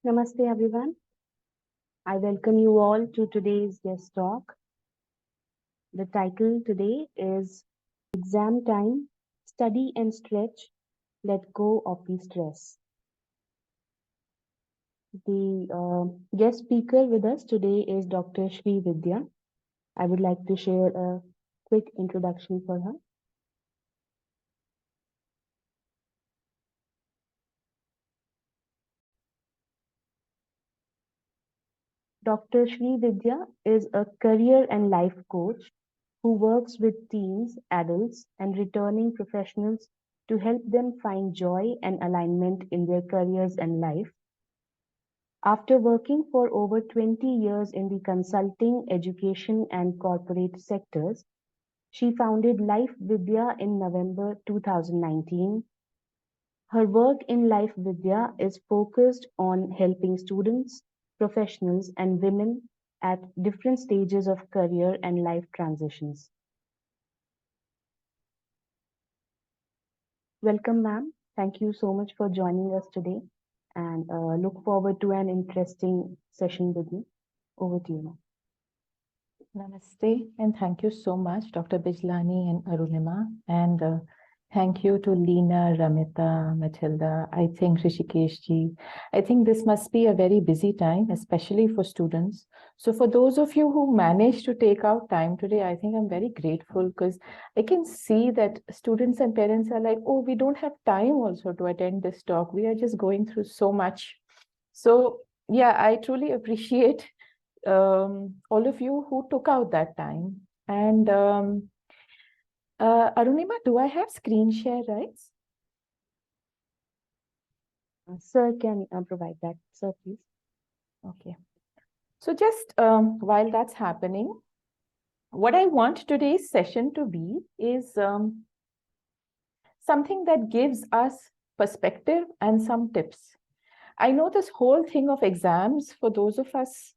Namaste everyone. I welcome you all to today's guest talk. The title today is Exam Time, Study and Stretch, Let Go of the Stress. The guest speaker with us today is Dr. Srividya. I would like to share a quick introduction for her. Dr. Srividya is a career and life coach who works with teens, adults, and returning professionals to help them find joy and alignment in their careers and life. After working for over 20 years in the consulting, education, and corporate sectors, she founded LifeVidya in November 2019. Her work in LifeVidya is focused on helping students, professionals, and women at different stages of career and life transitions. Welcome, ma'am. Thank you so much for joining us today and look forward to an interesting session with you. Over to you, ma'am. Namaste, and thank you so much, Dr. Bijlani and Arunima. And thank you to Leena, Ramita, Matilda, I think Rishikeshji. I think this must be a very busy time, especially for students. So for those of you who managed to take out time today, I think I'm very grateful because I can see that students and parents are like, oh, we don't have time also to attend this talk. We are just going through so much. So yeah, I truly appreciate all of you who took out that time. And Arunima, do I have screen share rights? Sir can provide that. Sir, please. Okay. So just while that's happening, what I want today's session to be is something that gives us perspective and some tips. I know this whole thing of exams for those of us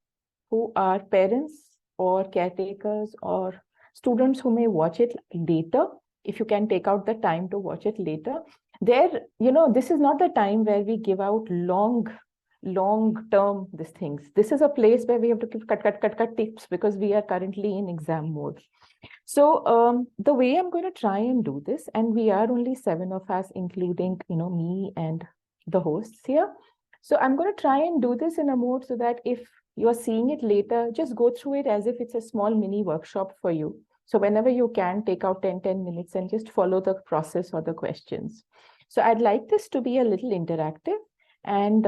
who are parents or caretakers or students who may watch it later, if you can take out the time to watch it later, this is not the time where we give out long-term these things. This is a place where we have to give cut tips because we are currently in exam mode. So the way I'm going to try and do this, and we are only 7 of us, including, me and the hosts here. So I'm going to try and do this in a mode so that if you're seeing it later, just go through it as if it's a small mini workshop for you. So whenever you can, take out 10 minutes and just follow the process or the questions. So I'd like this to be a little interactive. And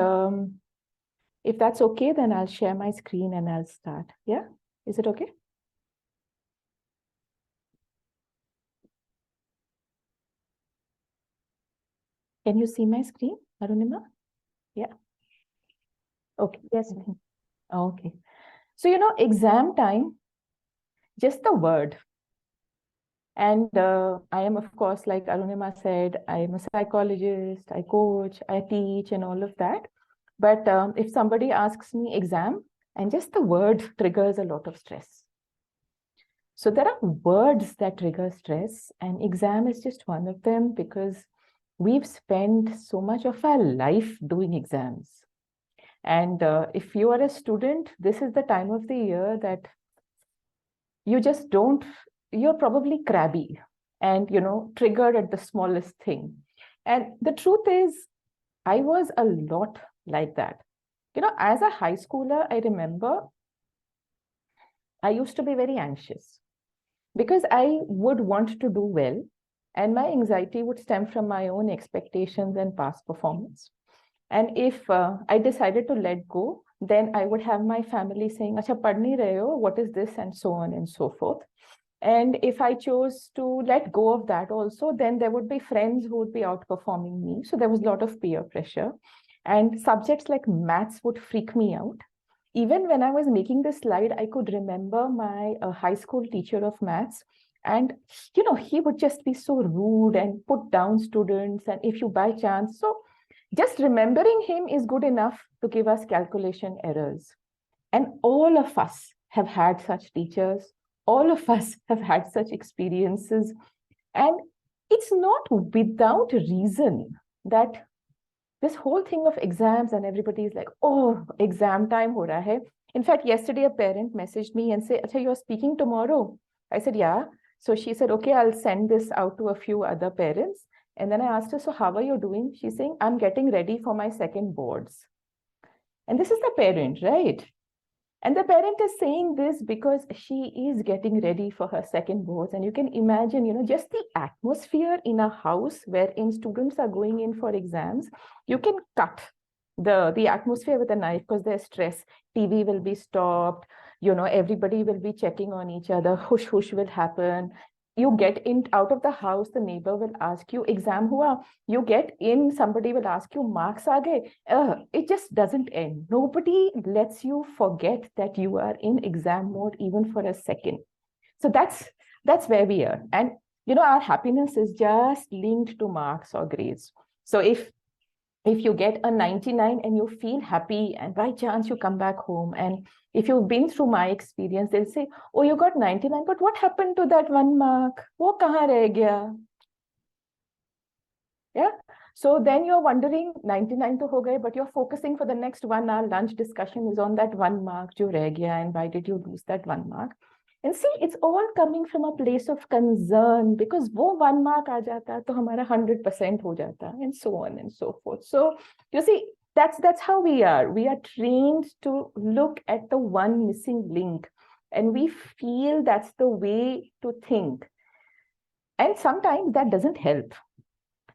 if that's okay, then I'll share my screen and I'll start. Yeah, is it okay? Can you see my screen, Arunima? Yeah. Okay. Yes. Okay. So, exam time, just the word. And I am, of course, like Arunima said, I am a psychologist, I coach, I teach and all of that. But if somebody asks me exam, and just the word triggers a lot of stress. So there are words that trigger stress, and exam is just one of them because we've spent so much of our life doing exams. And if you are a student, this is the time of the year that you just don't, you're probably crabby and, triggered at the smallest thing. And the truth is, I was a lot like that. As a high schooler, I remember I used to be very anxious because I would want to do well. And my anxiety would stem from my own expectations and past performance. And if I decided to let go, then I would have my family saying, Acha, pad nahi rahe ho, what is this? And so on and so forth. And if I chose to let go of that also, then there would be friends who would be outperforming me. So there was a lot of peer pressure. And subjects like maths would freak me out. Even when I was making this slide, I could remember my high school teacher of maths. And, he would just be so rude and put down students. And if you by chance, so just remembering him is good enough to give us calculation errors. And all of us have had such teachers. All of us have had such experiences. And it's not without reason that this whole thing of exams, and everybody is like, oh, exam time ho raha hai. In fact, yesterday a parent messaged me and said, Acha, you're speaking tomorrow? I said, yeah. So she said, okay, I'll send this out to a few other parents. And then I asked her, so how are you doing? She's saying, I'm getting ready for my second boards. And this is the parent, right? And the parent is saying this because she is getting ready for her second boards. And you can imagine, just the atmosphere in a house wherein students are going in for exams, you can cut the atmosphere with a knife because there's stress. TV will be stopped, everybody will be checking on each other, hush hush will happen. You get in out of the house, the neighbor will ask you, exam hua? You get in, somebody will ask you, marks aa gaye? It just doesn't end. Nobody lets you forget that you are in exam mode even for a second. So that's where we are. And our happiness is just linked to marks or grades. So if you get a 99 and you feel happy, and by chance you come back home, and if you've been through my experience, they'll say, oh, you got 99, but what happened to that 1 mark? Wo kahan reh gaya? Yeah. So then you're wondering, 99 to ho gaye, but you're focusing for the next 1 hour lunch discussion is on that 1 mark jo reh gaya, and why did you lose that 1 mark? And see, it's all coming from a place of concern, because wo 1 mark aa jata to hamara 100% ho jata, and so on and so forth. So you see, that's how we are. We are trained to look at the one missing link, and we feel that's the way to think. And sometimes that doesn't help.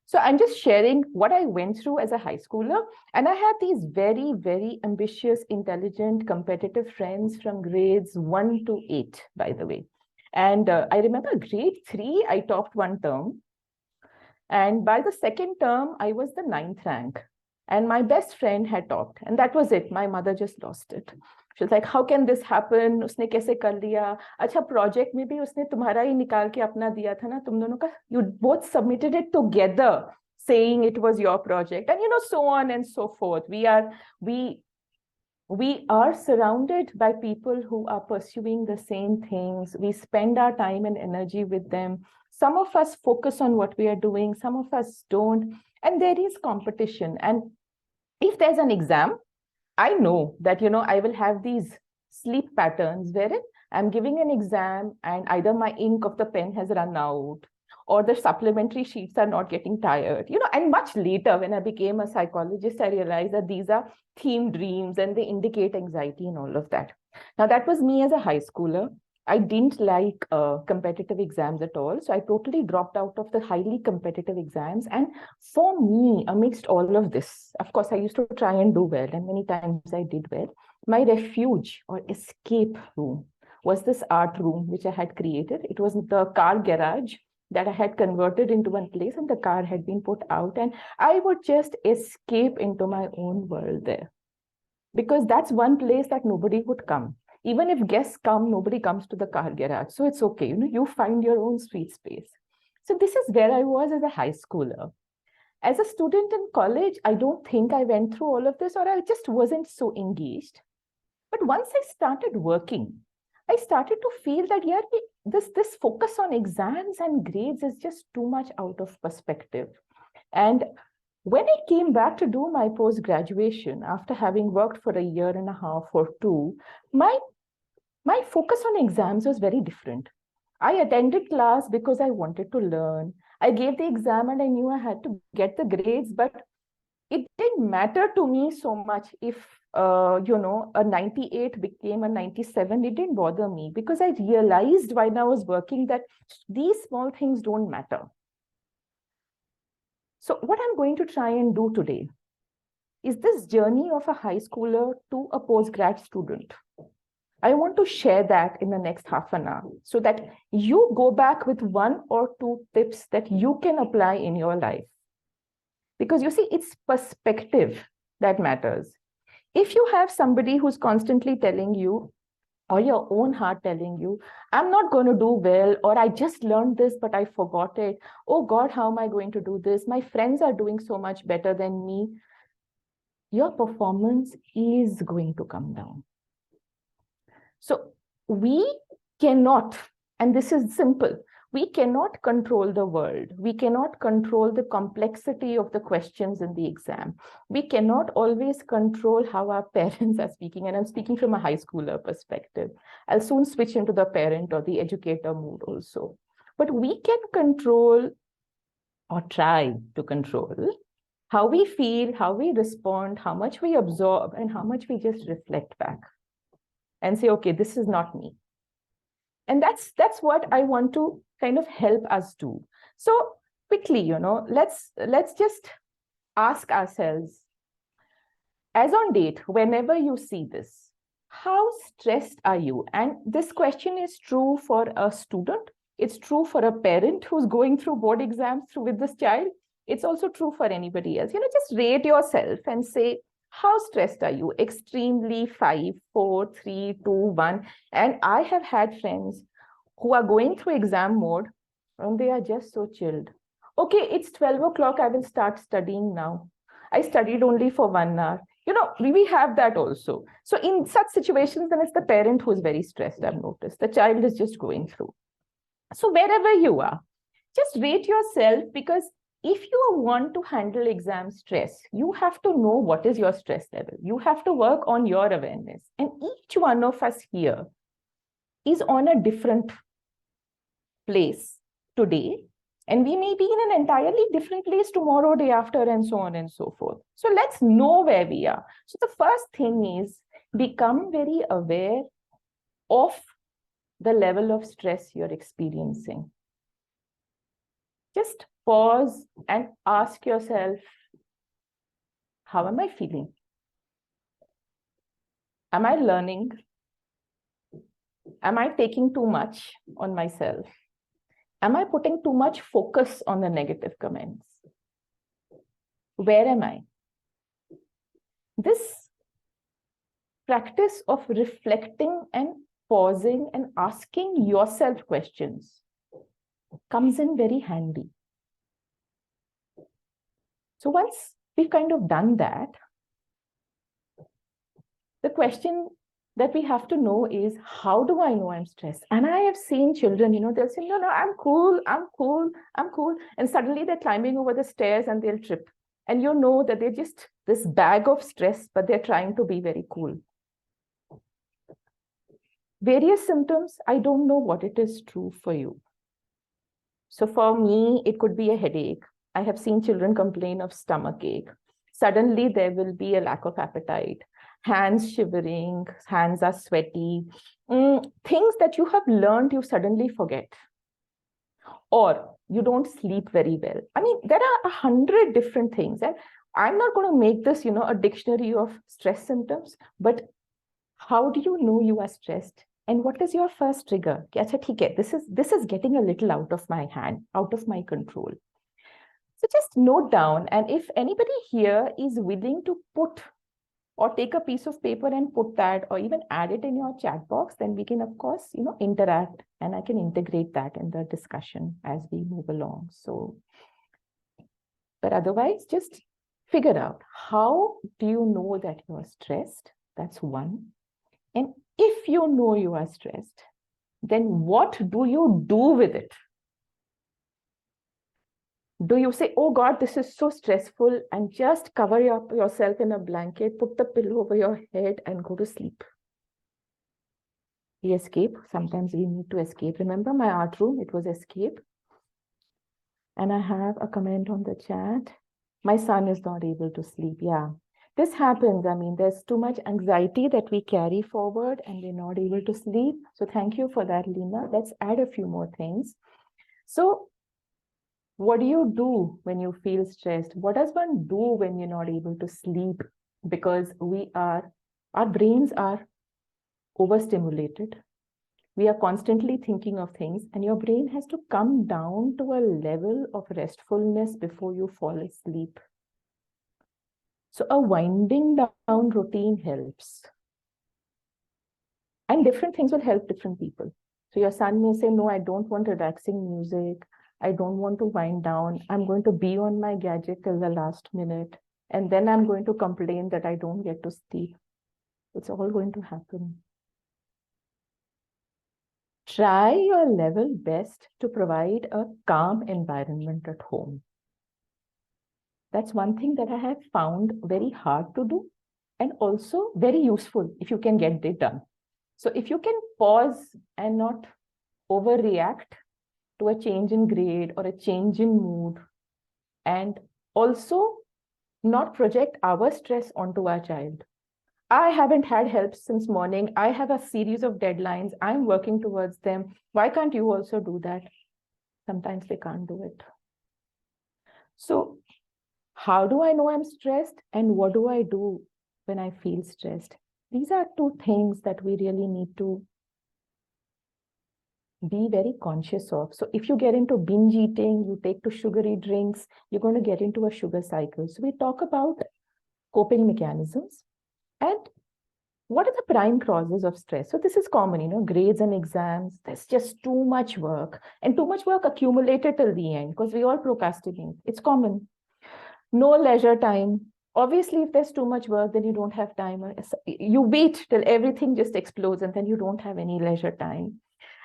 So I'm just sharing what I went through as a high schooler. And I had these very, very ambitious, intelligent, competitive friends from grades 1 to 8, by the way. And I remember grade 3, I topped one term. And by the second term, I was the 9th rank. And my best friend had topped. And that was it. My mother just lost it. She was like, how can this happen? उसने कैसे कर लिया? अच्छा, project में भी उसने तुम्हारा ही निकाल के अपना दिया था ना, तुम दोनों का, you both submitted it together, saying it was your project, and so on and so forth. We are surrounded by people who are pursuing the same things. We spend our time and energy with them. Some of us focus on what we are doing, some of us don't, and there is competition. And if there's an exam, I know that, I will have these sleep patterns wherein I'm giving an exam and either my ink of the pen has run out or the supplementary sheets are not getting tired, and much later when I became a psychologist, I realized that these are theme dreams and they indicate anxiety and all of that. Now, that was me as a high schooler. I didn't like competitive exams at all. So I totally dropped out of the highly competitive exams. And for me, amidst all of this, of course, I used to try and do well, and many times I did well. My refuge or escape room was this art room, which I had created. It was the car garage that I had converted into one place, and the car had been put out. And I would just escape into my own world there, because that's one place that nobody would come. Even if guests come, nobody comes to the car garage. So it's okay. You find your own sweet space. So this is where I was as a high schooler. As a student in college, I don't think I went through all of this, or I just wasn't so engaged. But once I started working, I started to feel that, yeah, this focus on exams and grades is just too much out of perspective. And when I came back to do my post-graduation, after having worked for a year and a half or two, my focus on exams was very different. I attended class because I wanted to learn. I gave the exam and I knew I had to get the grades, but it didn't matter to me so much if, a 98 became a 97. It didn't bother me because I realized while I was working that these small things don't matter. So what I'm going to try and do today is this journey of a high schooler to a postgrad student. I want to share that in the next half an hour so that you go back with 1 or 2 tips that you can apply in your life. Because you see, it's perspective that matters. If you have somebody who's constantly telling you, or your own heart telling you, I'm not going to do well, or I just learned this, but I forgot it. Oh God, how am I going to do this? My friends are doing so much better than me. Your performance is going to come down. So we cannot, and this is simple, We cannot control the world. We cannot control the complexity of the questions in the exam. We cannot always control how our parents are speaking. And I'm speaking from a high schooler perspective. I'll soon switch into the parent or the educator mood also. But we can control or try to control how we feel, how we respond, how much we absorb, and how much we just reflect back and say, okay, this is not me. And that's what I want to kind of help us do. So quickly, let's just ask ourselves, as on date, whenever you see this, how stressed are you? And this question is true for a student. It's true for a parent who's going through board exams through with this child. It's also true for anybody else. Just rate yourself and say, how stressed are you? Extremely, 5, 4, 3, 2, 1. And I have had friends who are going through exam mode and they are just so chilled. Okay, it's 12 o'clock. I will start studying now. I studied only for 1 hour. We have that also. So in such situations, then it's the parent who is very stressed, I've noticed. The child is just going through. So wherever you are, just rate yourself, because if you want to handle exam stress, you have to know what is your stress level. You have to work on your awareness. And each one of us here is on a different place today. And we may be in an entirely different place tomorrow, day after, and so on and so forth. So let's know where we are. So the first thing is become very aware of the level of stress you're experiencing. Just pause and ask yourself, how am I feeling? Am I learning? Am I taking too much on myself? Am I putting too much focus on the negative comments? Where am I? This practice of reflecting and pausing and asking yourself questions comes in very handy. So once we've kind of done that, the question that we have to know is, how do I know I'm stressed? And I have seen children, they'll say, no, I'm cool, I'm cool, I'm cool. And suddenly they're climbing over the stairs and they'll trip. And you know that they're just this bag of stress, but they're trying to be very cool. Various symptoms, I don't know what it is true for you. So for me, it could be a headache. I have seen children complain of stomach ache. Suddenly there will be a lack of appetite. Hands shivering, hands are sweaty. Things that you have learned, you suddenly forget. Or you don't sleep very well. I mean, there are 100 different things. And I'm not going to make this, a dictionary of stress symptoms. But how do you know you are stressed? And what is your first trigger? This is getting a little out of my hand, out of my control. So just note down. And if anybody here is willing to put or take a piece of paper and put that, or even add it in your chat box, then we can, of course, interact, and I can integrate that in the discussion as we move along. So, but otherwise, just figure out, how do you know that you are stressed? That's one. And if you know you are stressed, then what do you do with it? Do you say, oh God, this is so stressful, and just cover yourself in a blanket, put the pillow over your head and go to sleep? We escape. Sometimes we need to escape. Remember my art room? It was escape. And I have a comment on the chat. My son is not able to sleep. Yeah, this happens. I mean, there's too much anxiety that we carry forward and we're not able to sleep. So thank you for that, Lena. Let's add a few more things. So what do you do when you feel stressed? What does one do when you're not able to sleep? Because our brains are overstimulated. We are constantly thinking of things, and your brain has to come down to a level of restfulness before you fall asleep. So a winding down routine helps. And different things will help different people. So your son may say, no, I don't want relaxing music. I don't want to wind down. I'm going to be on my gadget till the last minute. And then I'm going to complain that I don't get to sleep. It's all going to happen. try your level best to provide a calm environment at home. That's one thing that I have found very hard to do and also very useful if you can get it done. So if you can pause and not overreact to a change in grade or a change in mood, and also not project our stress onto our child. I haven't had help since morning. I have a series of deadlines. I'm working towards them. Why can't you also do that? Sometimes they can't do it. So how do I know I'm stressed, and what do I do when I feel stressed? These are two things that we really need to be very conscious of. So if you get into binge eating, you take to sugary drinks, you're going to get into a sugar cycle. So we talk about coping mechanisms and what are the prime causes of stress. So this is common, grades and exams. There's just too much work, and too much work accumulated till the end because we all procrastinate. It's common. No leisure time. Obviously, if there's too much work, then you don't have time. You wait till everything just explodes, and then you don't have any leisure time.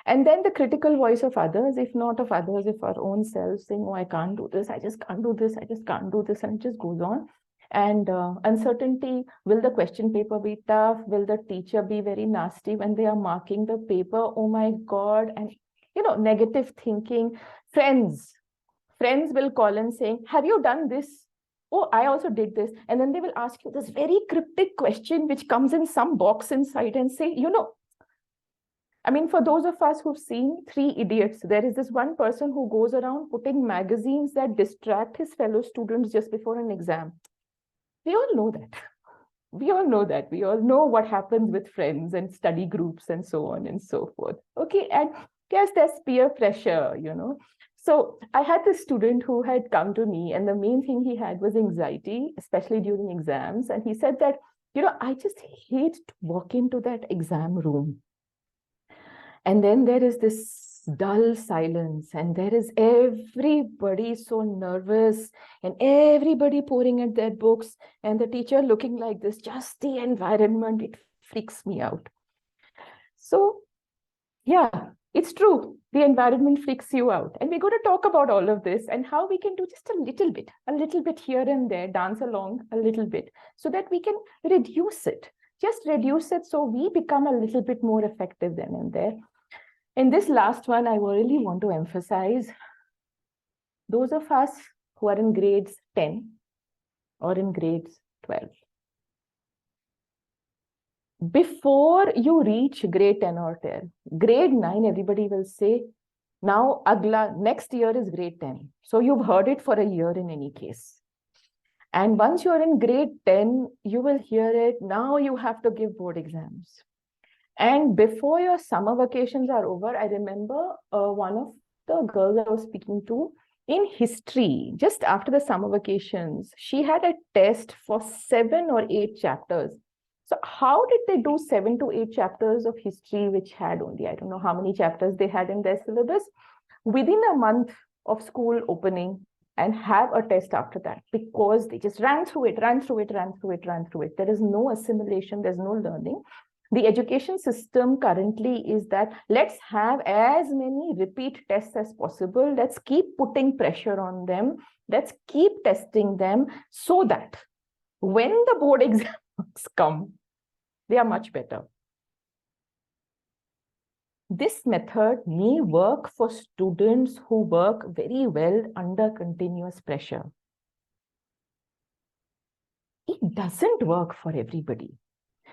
And then the critical voice of others, if not of others, if our own selves saying, oh, I can't do this, I just can't do this, I just can't do this, and it just goes on. And uncertainty, will the question paper be tough? Will the teacher be very nasty when they are marking the paper? Oh my God. And, negative thinking. Friends will call and saying, have you done this? Oh, I also did this. And then they will ask you this very cryptic question, which comes in some box inside and say, for those of us who've seen Three Idiots, there is this one person who goes around putting magazines that distract his fellow students just before an exam. We all know that. We all know that. We all know what happens with friends and study groups and so on and so forth. Okay, and yes, there's peer pressure, So I had this student who had come to me, and the main thing he had was anxiety, especially during exams. And he said that, I just hate to walk into that exam room. And then there is this dull silence, and there is everybody so nervous and everybody pouring at their books and the teacher looking like this. Just the environment, it freaks me out. So yeah, it's true. The environment freaks you out. And we're going to talk about all of this and how we can do just a little bit here and there, dance along a little bit so that we can reduce it. Just reduce it so we become a little bit more effective then and there. In this last one, I really want to emphasize those of us who are in grades 10 or in grades 12. Before you reach grade 10 or 10, grade 9, everybody will say, now next year is grade 10. So you've heard it for a year in any case. And once you're in grade 10, you will hear it, now you have to give board exams. And before your summer vacations are over, I remember one of the girls I was speaking to in history, just after the summer vacations, she had a test for 7 or 8 chapters. So how did they do 7 to 8 chapters of history, which had only, I don't know how many chapters they had in their syllabus, within a month of school opening and have a test after that? Because they just ran through it. There is no assimilation, there's no learning. The education system currently is that let's have as many repeat tests as possible. Let's keep putting pressure on them. Let's keep testing them so that when the board exams come, they are much better. This method may work for students who work very well under continuous pressure. It doesn't work for everybody.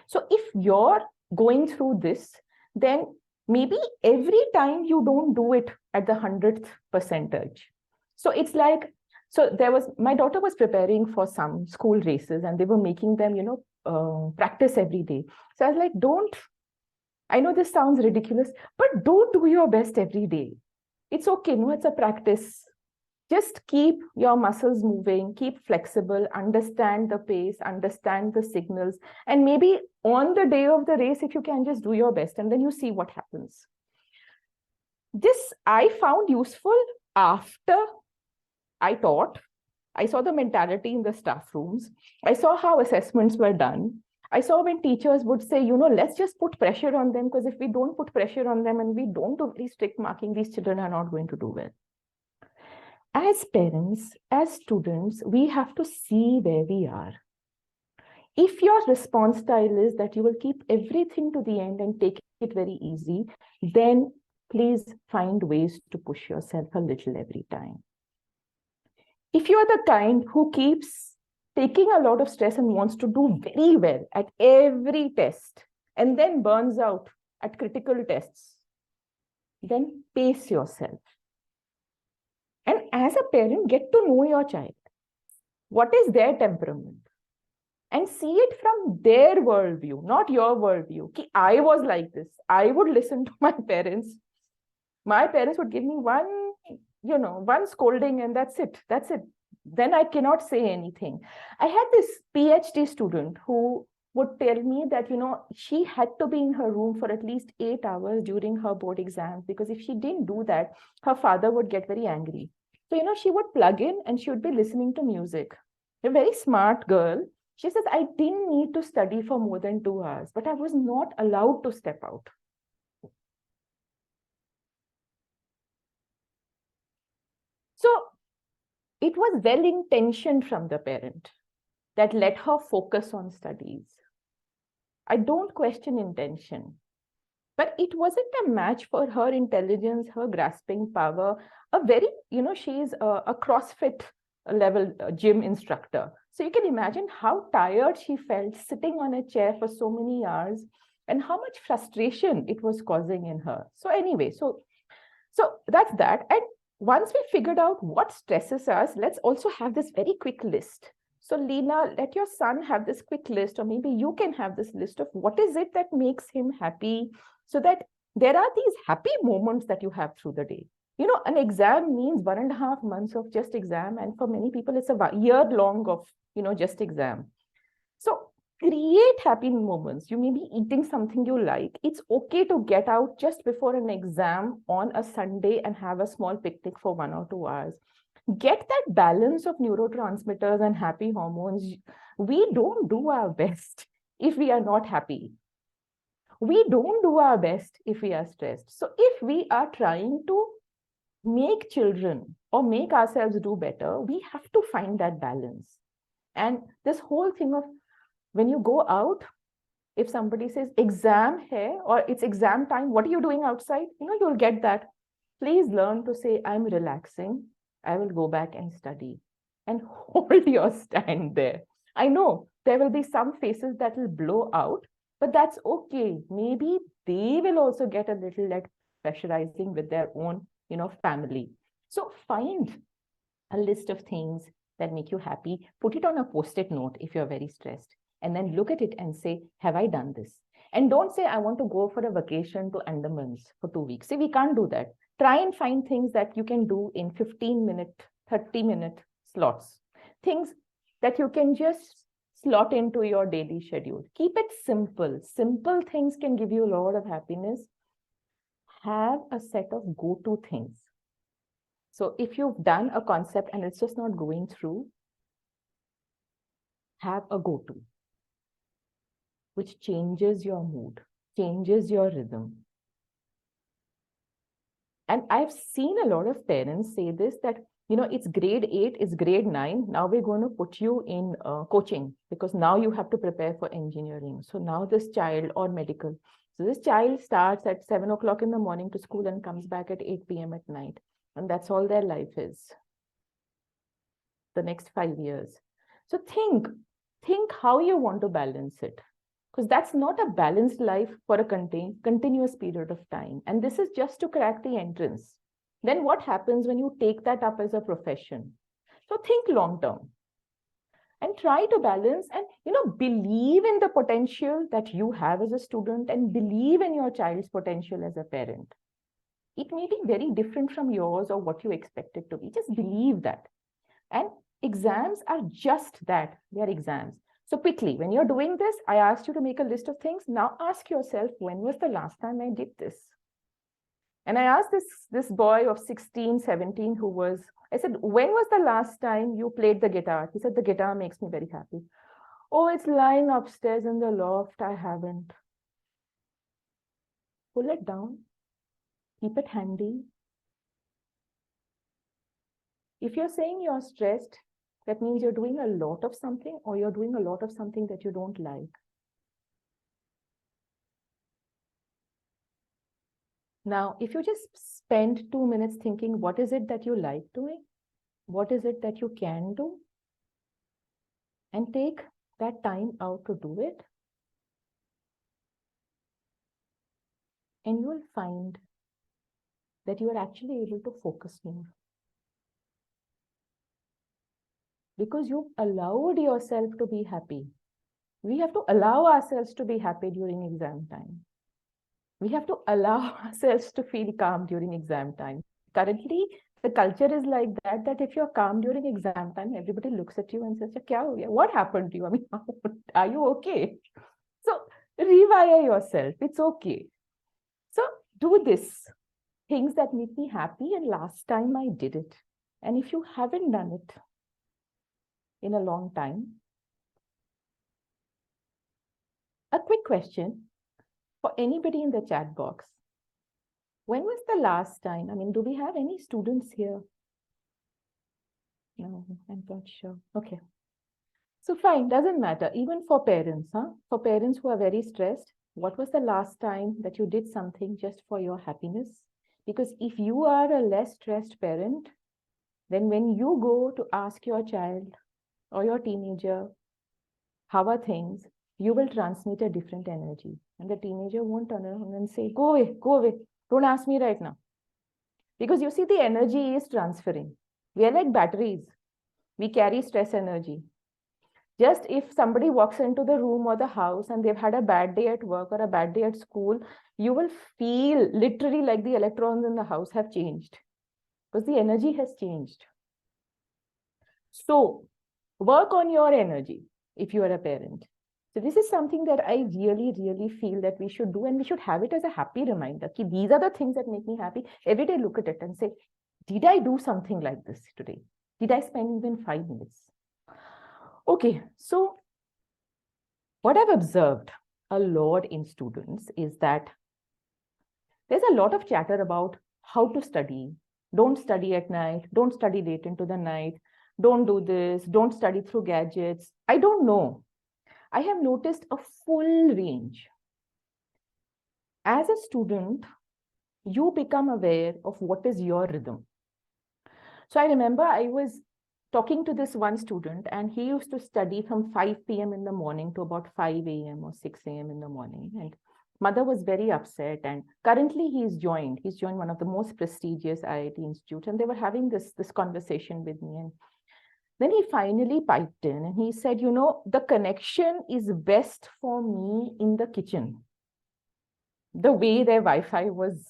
So if you're going through this, then maybe every time you don't do it at the 100th percentage. So it's like, my daughter was preparing for some school races and they were making them, practice every day. So I was like, I know this sounds ridiculous, but don't do your best every day. It's okay. No, it's a practice. Just keep your muscles moving, keep flexible, understand the pace, understand the signals. And maybe on the day of the race, if you can just do your best and then you see what happens. This I found useful after I taught. I saw the mentality in the staff rooms. I saw how assessments were done. I saw when teachers would say, you know, let's just put pressure on them, because if we don't put pressure on them and we don't do very strict marking, these children are not going to do well. As parents, as students, we have to see where we are. If your response style is that you will keep everything to the end and take it very easy, then please find ways to push yourself a little every time. If you are the kind who keeps taking a lot of stress and wants to do very well at every test and then burns out at critical tests, then pace yourself. And as a parent, get to know your child. What is their temperament? And see it from their worldview, not your worldview. Ki, I was like this. I would listen to my parents. My parents would give me one scolding, and that's it. That's it. Then I cannot say anything. I had this PhD student who would tell me that, she had to be in her room for at least 8 hours during her board exams, because if she didn't do that, her father would get very angry. So, she would plug in and she would be listening to music. A very smart girl. She says, I didn't need to study for more than 2 hours, but I was not allowed to step out. So it was well intentioned from the parent that let her focus on studies. I don't question intention, but it wasn't a match for her intelligence, her grasping power. She's a CrossFit level gym instructor. So you can imagine how tired she felt sitting on a chair for so many hours and how much frustration it was causing in her. So anyway, so that's that. And once we figured out what stresses us, let's also have this very quick list. So Leena, let your son have this quick list, or maybe you can have this list of what is it that makes him happy, so that there are these happy moments that you have through the day. An exam means 1.5 months of just exam. And for many people, it's a year long of, just exam. So create happy moments. You may be eating something you like. It's okay to get out just before an exam on a Sunday and have a small picnic for 1 or 2 hours. Get that balance of neurotransmitters and happy hormones. We don't do our best if we are not happy. We don't do our best if we are stressed. So if we are trying to make children or make ourselves do better, we have to find that balance. And this whole thing of when you go out, if somebody says exam hai or it's exam time, what are you doing outside? You'll get that. Please learn to say, I'm relaxing. I will go back and study, and hold your stand there. I know there will be some faces that will blow out, but that's okay. Maybe they will also get a little less pressurizing with their own, family. So find a list of things that make you happy. Put it on a post-it note if you're very stressed, and then look at it and say, have I done this? And don't say, I want to go for a vacation to Andamans for 2 weeks. See, we can't do that. Try and find things that you can do in 15-minute, 30-minute slots. Things that you can just slot into your daily schedule. Keep it simple. Simple things can give you a lot of happiness. Have a set of go-to things. So if you've done a concept and it's just not going through, have a go-to, which changes your mood, changes your rhythm. And I've seen a lot of parents say this, that, it's grade 8, it's grade 9. Now we're going to put you in coaching, because now you have to prepare for engineering. So now this child, or medical. So this child starts at 7 o'clock in the morning to school and comes back at 8 p.m. at night. And that's all their life is. The next 5 years. So think how you want to balance it. Because that's not a balanced life for a continuous period of time. And this is just to crack the entrance. Then what happens when you take that up as a profession? So think long term and try to balance and, believe in the potential that you have as a student, and believe in your child's potential as a parent. It may be very different from yours or what you expect it to be. Just believe that. And exams are just that. They are exams. So quickly, when you're doing this, I asked you to make a list of things. Now ask yourself, when was the last time I did this? And I asked this boy of 16, 17 I said, when was the last time you played the guitar? He said, the guitar makes me very happy. Oh, it's lying upstairs in the loft. I haven't. Pull it down. Keep it handy. If you're saying you're stressed, that means you're doing a lot of something, or you're doing a lot of something that you don't like. Now, if you just spend 2 minutes thinking, what is it that you like doing? What is it that you can do? And take that time out to do it. And you will find that you are actually able to focus more. Because you've allowed yourself to be happy. We have to allow ourselves to be happy during exam time. We have to allow ourselves to feel calm during exam time. Currently, the culture is like that if you're calm during exam time, everybody looks at you and says, Kya ho gaya? What happened to you? I mean, are you okay? So rewire yourself. It's okay. So do this. Things that make me happy, and last time I did it. And if you haven't done it in a long time, a quick question for anybody in the chat box. When was the last time? I mean, do we have any students here? No, I'm not sure. Okay. So fine, doesn't matter. Even for parents, For parents who are very stressed, what was the last time that you did something just for your happiness? Because if you are a less stressed parent, then when you go to ask your child or your teenager, how are things, you will transmit a different energy. And the teenager won't turn around and say, go away, don't ask me right now. Because you see, the energy is transferring. We are like batteries. We carry stress energy. Just if somebody walks into the room or the house and they've had a bad day at work or a bad day at school, you will feel literally like the electrons in the house have changed because the energy has changed. So work on your energy if you are a parent. So this is something that I really, really feel that we should do, and we should have it as a happy reminder. These are the things that make me happy. Every day look at it and say, did I do something like this today? Did I spend even 5 minutes? Okay, so what I've observed a lot in students is that there's a lot of chatter about how to study. Don't study at night. Don't study late into the night. Don't do this. Don't study through gadgets. I don't know. I have noticed a full range. As a student, you become aware of what is your rhythm. So I remember I was talking to this one student, and he used to study from 5 p.m. in the morning to about 5 a.m. or 6 a.m. in the morning. And mother was very upset. And currently he's joined one of the most prestigious IIT institutes. And they were having this conversation with me. And then he finally piped in and he said, the connection is best for me in the kitchen. The way their Wi-Fi was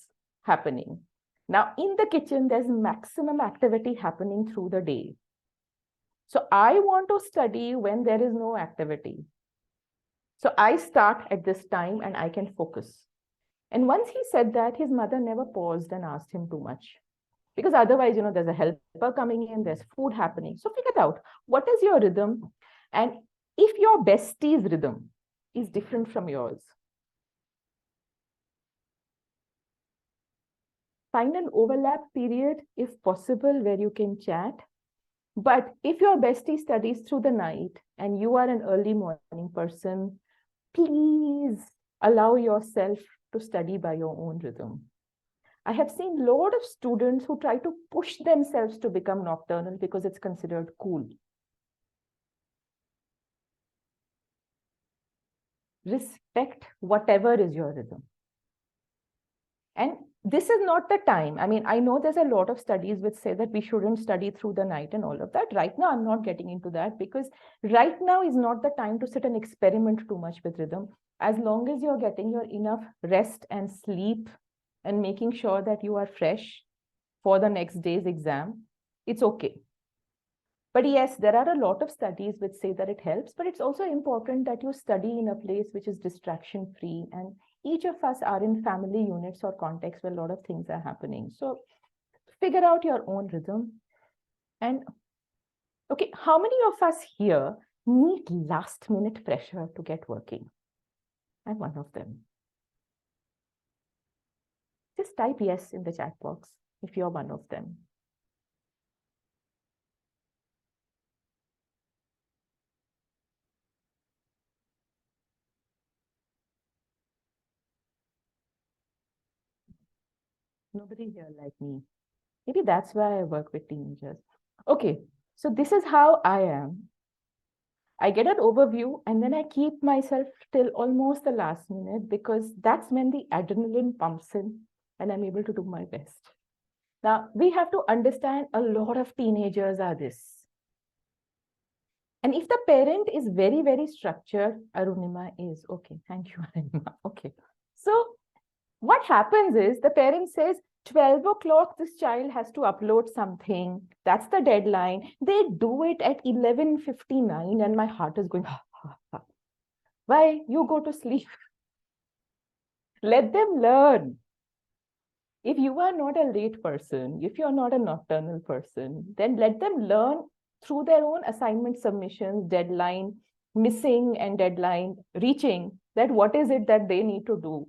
happening. Now, in the kitchen, there's maximum activity happening through the day. So I want to study when there is no activity. So I start at this time and I can focus. And once he said that, his mother never paused and asked him too much. Because otherwise, there's a helper coming in, there's food happening. So figure it out. What is your rhythm? And if your bestie's rhythm is different from yours, find an overlap period, if possible, where you can chat. But if your bestie studies through the night and you are an early morning person, please allow yourself to study by your own rhythm. I have seen a lot of students who try to push themselves to become nocturnal because it's considered cool. Respect whatever is your rhythm. And this is not the time. I mean, I know there's a lot of studies which say that we shouldn't study through the night and all of that. Right now, I'm not getting into that because right now is not the time to sit and experiment too much with rhythm. As long as you're getting your enough rest and sleep and making sure that you are fresh for the next day's exam, it's okay. But yes, there are a lot of studies which say that it helps, but it's also important that you study in a place which is distraction free. And each of us are in family units or contexts where a lot of things are happening. So figure out your own rhythm. And okay, how many of us here meet last minute pressure to get working. I'm one of them. Just type yes in the chat box if you're one of them. Nobody here like me. Maybe that's why I work with teenagers. Okay, so this is how I am. I get an overview and then I keep myself till almost the last minute because that's when the adrenaline pumps in and I'm able to do my best. Now, we have to understand a lot of teenagers are this. And if the parent is very, very structured, Arunima is okay. Thank you, Arunima. Okay. So what happens is the parent says, 12 o'clock, this child has to upload something. That's the deadline. They do it at 11:59 and my heart is going, ha, ha, ha. Why? You go to sleep. Let them learn. If you are not a late person, if you're not a nocturnal person, then let them learn through their own assignment submissions, deadline, missing and deadline, reaching, that what is it that they need to do.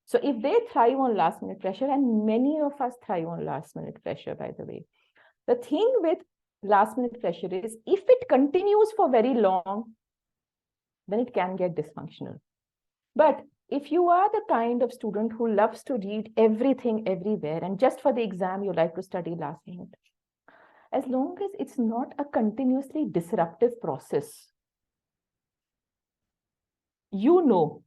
So if they thrive on last minute pressure, and many of us thrive on last minute pressure, by the way, the thing with last minute pressure is if it continues for very long, then it can get dysfunctional. But if you are the kind of student who loves to read everything everywhere, and just for the exam, you like to study last minute, as long as it's not a continuously disruptive process, you know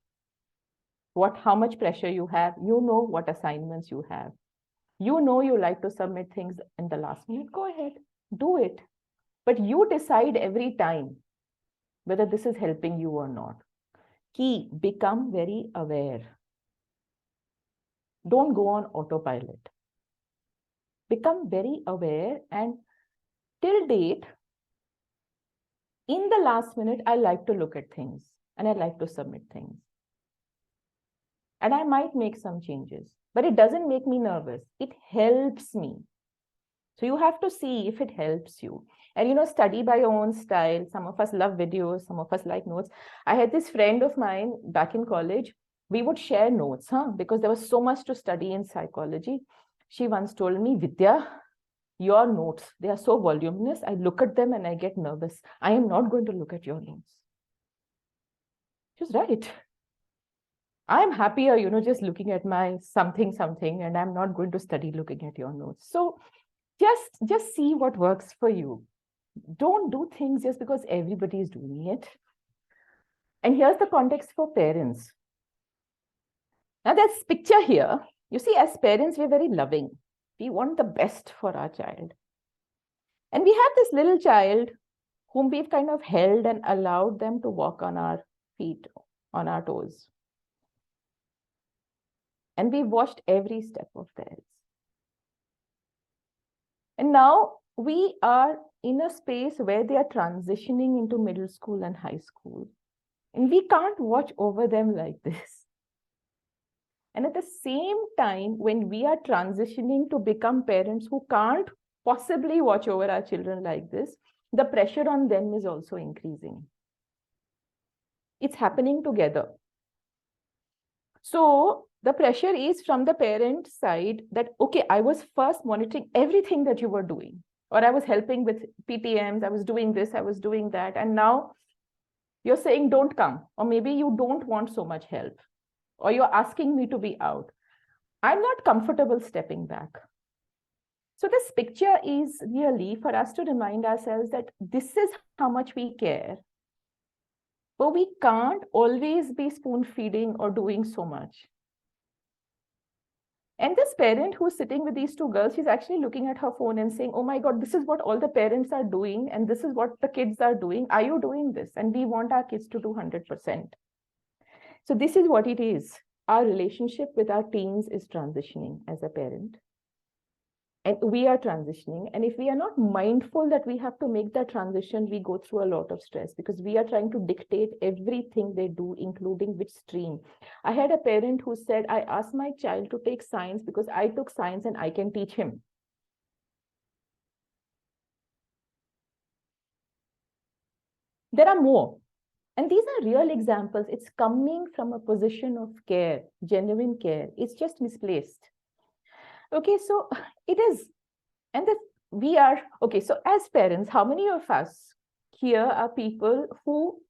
how much pressure you have, you know what assignments you have, you know you like to submit things in the last minute, go ahead, do it. But you decide every time whether this is helping you or not. Key, become very aware. Don't go on autopilot. Become very aware, and till date, in the last minute, I like to look at things and I like to submit things. And I might make some changes, but it doesn't make me nervous. It helps me. So you have to see if it helps you. And study by your own style. Some of us love videos, some of us like notes. I had this friend of mine back in college. We would share notes, because there was so much to study in psychology. She once told me, Vidya, your notes, they are so voluminous. I look at them and I get nervous. I am not going to look at your notes. She's right. I'm happier, just looking at my something, and I'm not going to study looking at your notes. So just see what works for you. Don't do things just because everybody is doing it. And here's the context for parents. Now, this picture here, you see, as parents, we're very loving. We want the best for our child. And we have this little child whom we've kind of held and allowed them to walk on our feet, on our toes. And we watched every step of theirs. And now we are in a space where they are transitioning into middle school and high school. And we can't watch over them like this. And at the same time, when we are transitioning to become parents who can't possibly watch over our children like this, the pressure on them is also increasing. It's happening together. So the pressure is from the parent side that, okay, I was first monitoring everything that you were doing, or I was helping with PTMs, I was doing this, I was doing that. And now you're saying, don't come, or maybe you don't want so much help, or you're asking me to be out. I'm not comfortable stepping back. So this picture is really for us to remind ourselves that this is how much we care. But we can't always be spoon feeding or doing so much. And this parent who's sitting with these two girls, she's actually looking at her phone and saying, oh my God, this is what all the parents are doing. And this is what the kids are doing. Are you doing this? And we want our kids to do 100%. So this is what it is. Our relationship with our teens is transitioning as a parent. And we are transitioning. And if we are not mindful that we have to make that transition, we go through a lot of stress because we are trying to dictate everything they do, including which stream. I had a parent who said, I asked my child to take science because I took science and I can teach him. There are more. And these are real examples. It's coming from a position of care, genuine care. It's just misplaced. Okay, so it is. And we are, okay, so as parents, how many of us here are people who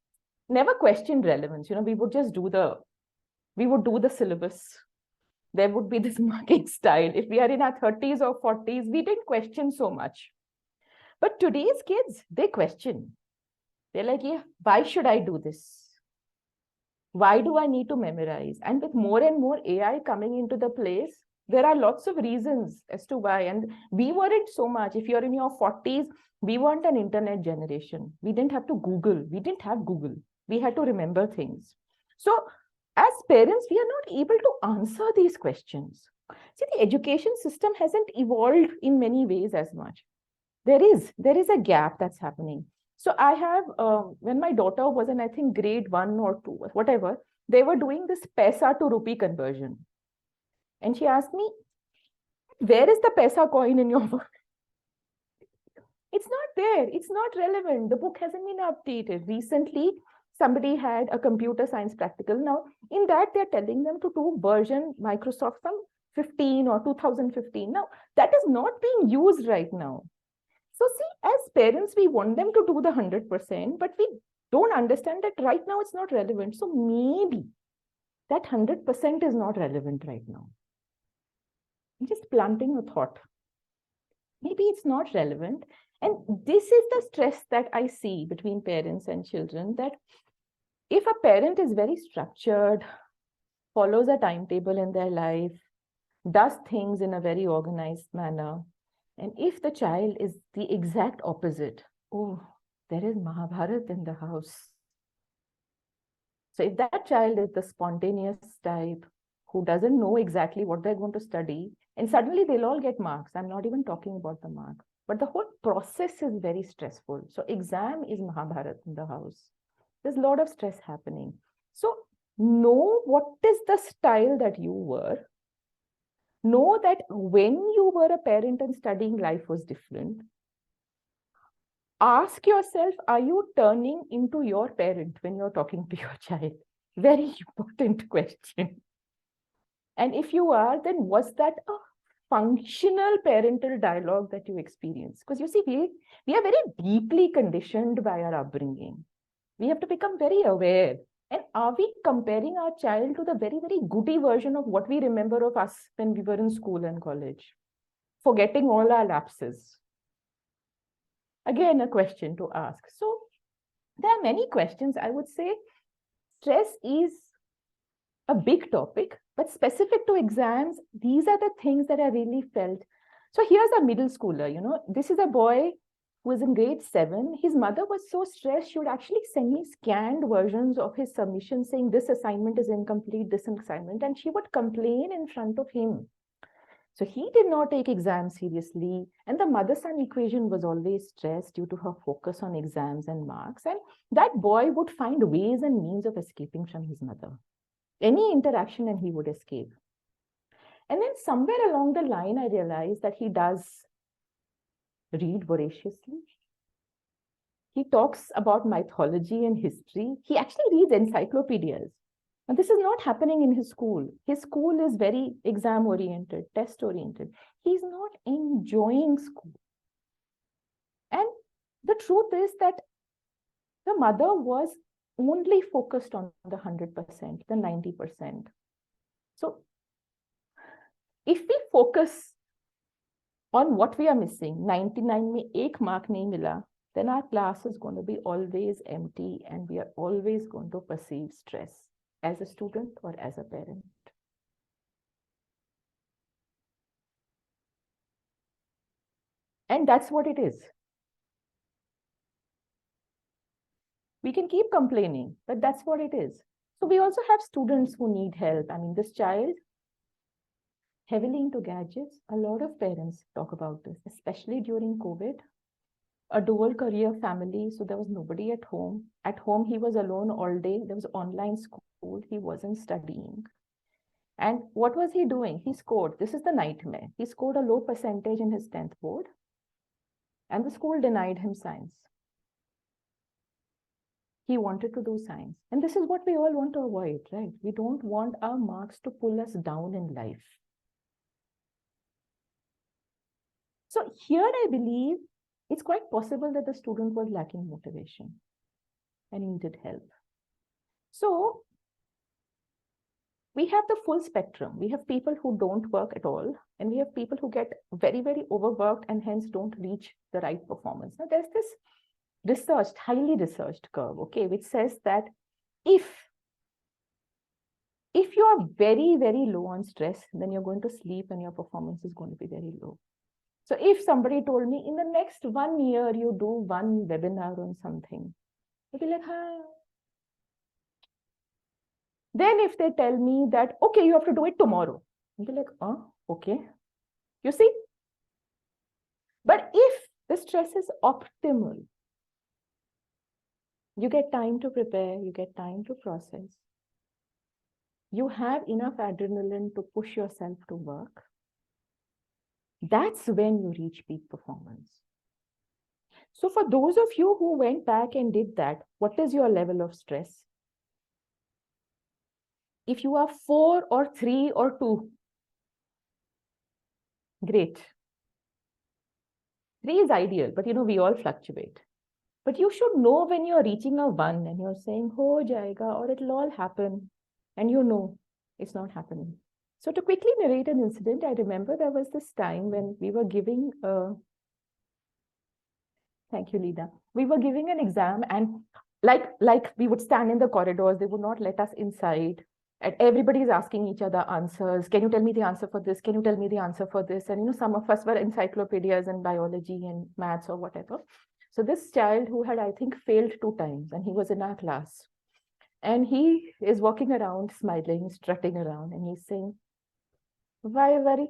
never questioned relevance? We would just we would do the syllabus. There would be this marking style. If we are in our 30s or 40s, we didn't question so much. But today's kids, they question. They're like, yeah, why should I do this? Why do I need to memorize? And with more and more AI coming into the place, there are lots of reasons as to why. And we weren't so much. If you're in your 40s, we weren't an internet generation. We didn't have to Google. We didn't have Google. We had to remember things. So as parents, we are not able to answer these questions. See, the education system hasn't evolved in many ways as much. There is a gap that's happening. So I have, when my daughter was in, I think, grade 1 or 2, whatever, they were doing this paisa to rupee conversion. And she asked me, where is the paisa coin in your book? It's not there. It's not relevant. The book hasn't been updated. Recently, somebody had a computer science practical. Now, in that, they're telling them to do version Microsoft from 15 or 2015. Now, that is not being used right now. So see, as parents, we want them to do the 100%, but we don't understand that right now it's not relevant. So maybe that 100% is not relevant right now. I'm just planting a thought. Maybe it's not relevant. And this is the stress that I see between parents and children, that if a parent is very structured, follows a timetable in their life, does things in a very organized manner, and if the child is the exact opposite, oh, there is Mahabharat in the house. So if that child is the spontaneous type who doesn't know exactly what they're going to study, and suddenly they'll all get marks. I'm not even talking about the mark, but the whole process is very stressful. So exam is Mahabharat in the house. There's a lot of stress happening. So know what is the style that you were. Know that when you were a parent and studying, life was different. Ask yourself, are you turning into your parent when you're talking to your child? Very important question. And if you are, then was that a functional parental dialogue that you experienced? Because you see, we are very deeply conditioned by our upbringing. We have to become very aware. And are we comparing our child to the very, very goody version of what we remember of us when we were in school and college? Forgetting all our lapses. Again, a question to ask. So there are many questions. I would say stress is a big topic, but specific to exams, these are the things that I really felt. So here's a middle schooler, this is a boy who is in grade 7. His mother was so stressed, she would actually send me scanned versions of his submission saying this assignment is incomplete, this assignment, and she would complain in front of him. So he did not take exams seriously. And the mother-son equation was always stressed due to her focus on exams and marks. And that boy would find ways and means of escaping from his mother. Any interaction and he would escape. And then somewhere along the line, I realized that he does read voraciously. He talks about mythology and history. He actually reads encyclopedias. And this is not happening in his school. His school is very exam-oriented, test-oriented. He's not enjoying school. And the truth is that the mother was only focused on the 100%, the 90%. So if we focus on what we are missing, 99 में एक mark नहीं मिला, then our class is going to be always empty and we are always going to perceive stress as a student or as a parent. And that's what it is. We can keep complaining, but that's what it is. So we also have students who need help. I mean, this child, heavily into gadgets, a lot of parents talk about this, especially during COVID. A dual career family, so there was nobody at home. At home, he was alone all day. There was online school. He wasn't studying. And what was he doing? He scored. This is the nightmare. He scored a low percentage in his 10th board, and the school denied him science. He wanted to do science. And this is what we all want to avoid, right? We don't want our marks to pull us down in life. So here I believe it's quite possible that the student was lacking motivation and needed help. So we have the full spectrum. We have people who don't work at all, and we have people who get very, very overworked and hence don't reach the right performance. Now, there's this researched, highly researched curve, okay, which says that if you are very, very low on stress, then you're going to sleep and your performance is going to be very low. So if somebody told me in the next 1 year, you do one webinar on something, I'd be like, huh. Then if they tell me that, okay, you have to do it tomorrow, I'd be like, oh, okay. You see? But if the stress is optimal, you get time to prepare, you get time to process, you have enough adrenaline to push yourself to work, that's when you reach peak performance. So for those of you who went back and did that, what is your level of stress? If you are 4 or 3 or 2, great. 3 is ideal, but we all fluctuate. But you should know when you're reaching a 1 and you're saying, ho jayega, or it'll all happen. And it's not happening. So to quickly narrate an incident, I remember there was this time when we were giving thank you, Lida. We were giving an exam, and like we would stand in the corridors, they would not let us inside. And everybody is asking each other answers. Can you tell me the answer for this? Can you tell me the answer for this? And some of us were encyclopedias in biology and maths or whatever. So this child who had, I think, failed 2 times, and he was in our class. And he is walking around, smiling, strutting around, and he's saying, why worry?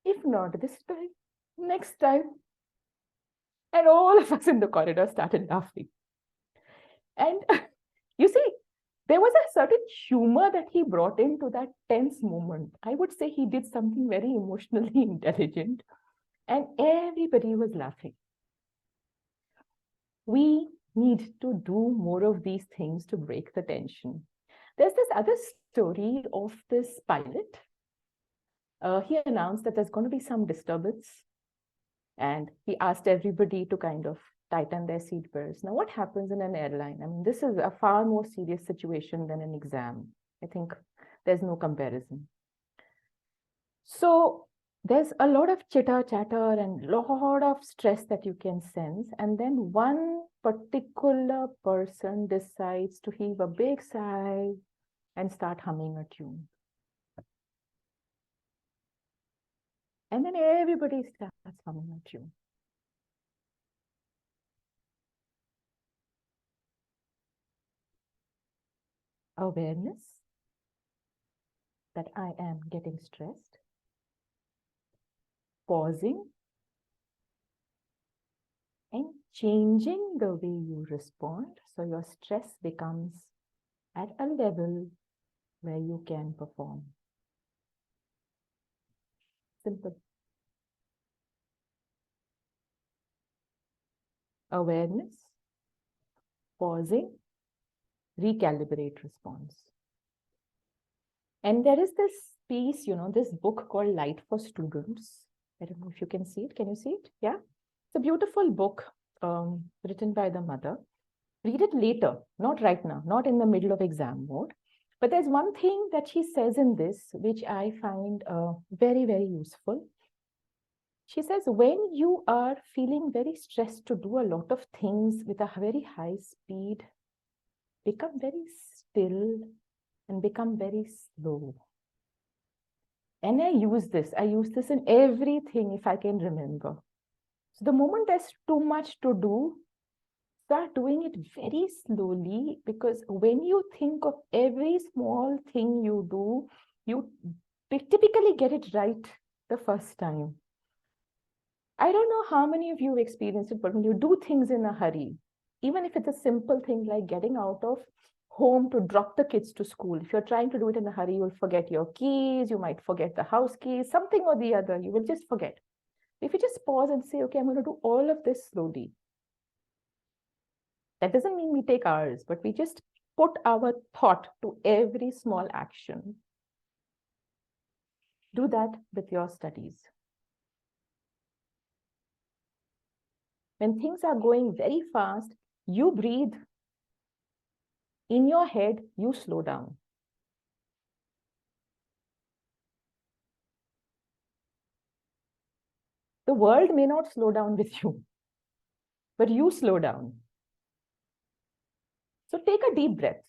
If not this time, next time. And all of us in the corridor started laughing. And you see, there was a certain humor that he brought into that tense moment. I would say he did something very emotionally intelligent, and everybody was laughing. We need to do more of these things to break the tension. There's this other story of this pilot. He announced that there's going to be some disturbance, and he asked everybody to kind of tighten their seat belts. Now, what happens in an airline? I mean, this is a far more serious situation than an exam. I think there's no comparison. So there's a lot of chitter chatter and a lot of stress that you can sense. And then one particular person decides to heave a big sigh and start humming a tune. And then everybody starts humming a tune. Awareness that I am getting stressed, pausing and changing the way you respond so your stress becomes at a level where you can perform. Simple. Awareness, pausing, recalibrate response. And there is this piece, this book called Light for Students. I don't know if you can see it. Can you see it? Yeah. It's a beautiful book written by the mother. Read it later, not right now, not in the middle of exam mode. But there's one thing that she says in this, which I find very, very useful. She says, when you are feeling very stressed to do a lot of things with a very high speed, become very still and become very slow. And I use this in everything if I can remember. So the moment there's too much to do, start doing it very slowly, because when you think of every small thing you do, you typically get it right the first time. I don't know how many of you have experienced it, but when you do things in a hurry, even if it's a simple thing like getting out of home to drop the kids to school, if you're trying to do it in a hurry, you'll forget your keys, you might forget the house keys, something or the other, you will just forget. If you just pause and say, okay, I'm going to do all of this slowly. That doesn't mean we take hours, but we just put our thought to every small action. Do that with your studies. When things are going very fast, you breathe. In your head, you slow down. The world may not slow down with you, but you slow down. So take a deep breath.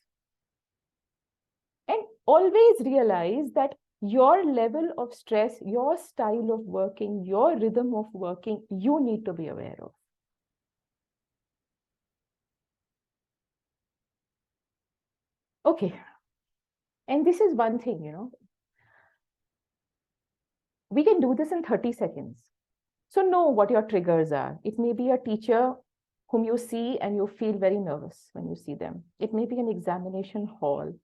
And always realize that your level of stress, your style of working, your rhythm of working, you need to be aware of. Okay. And this is one thing, we can do this in 30 seconds. So know what your triggers are. It may be a teacher whom you see and you feel very nervous when you see them. It may be an examination hall.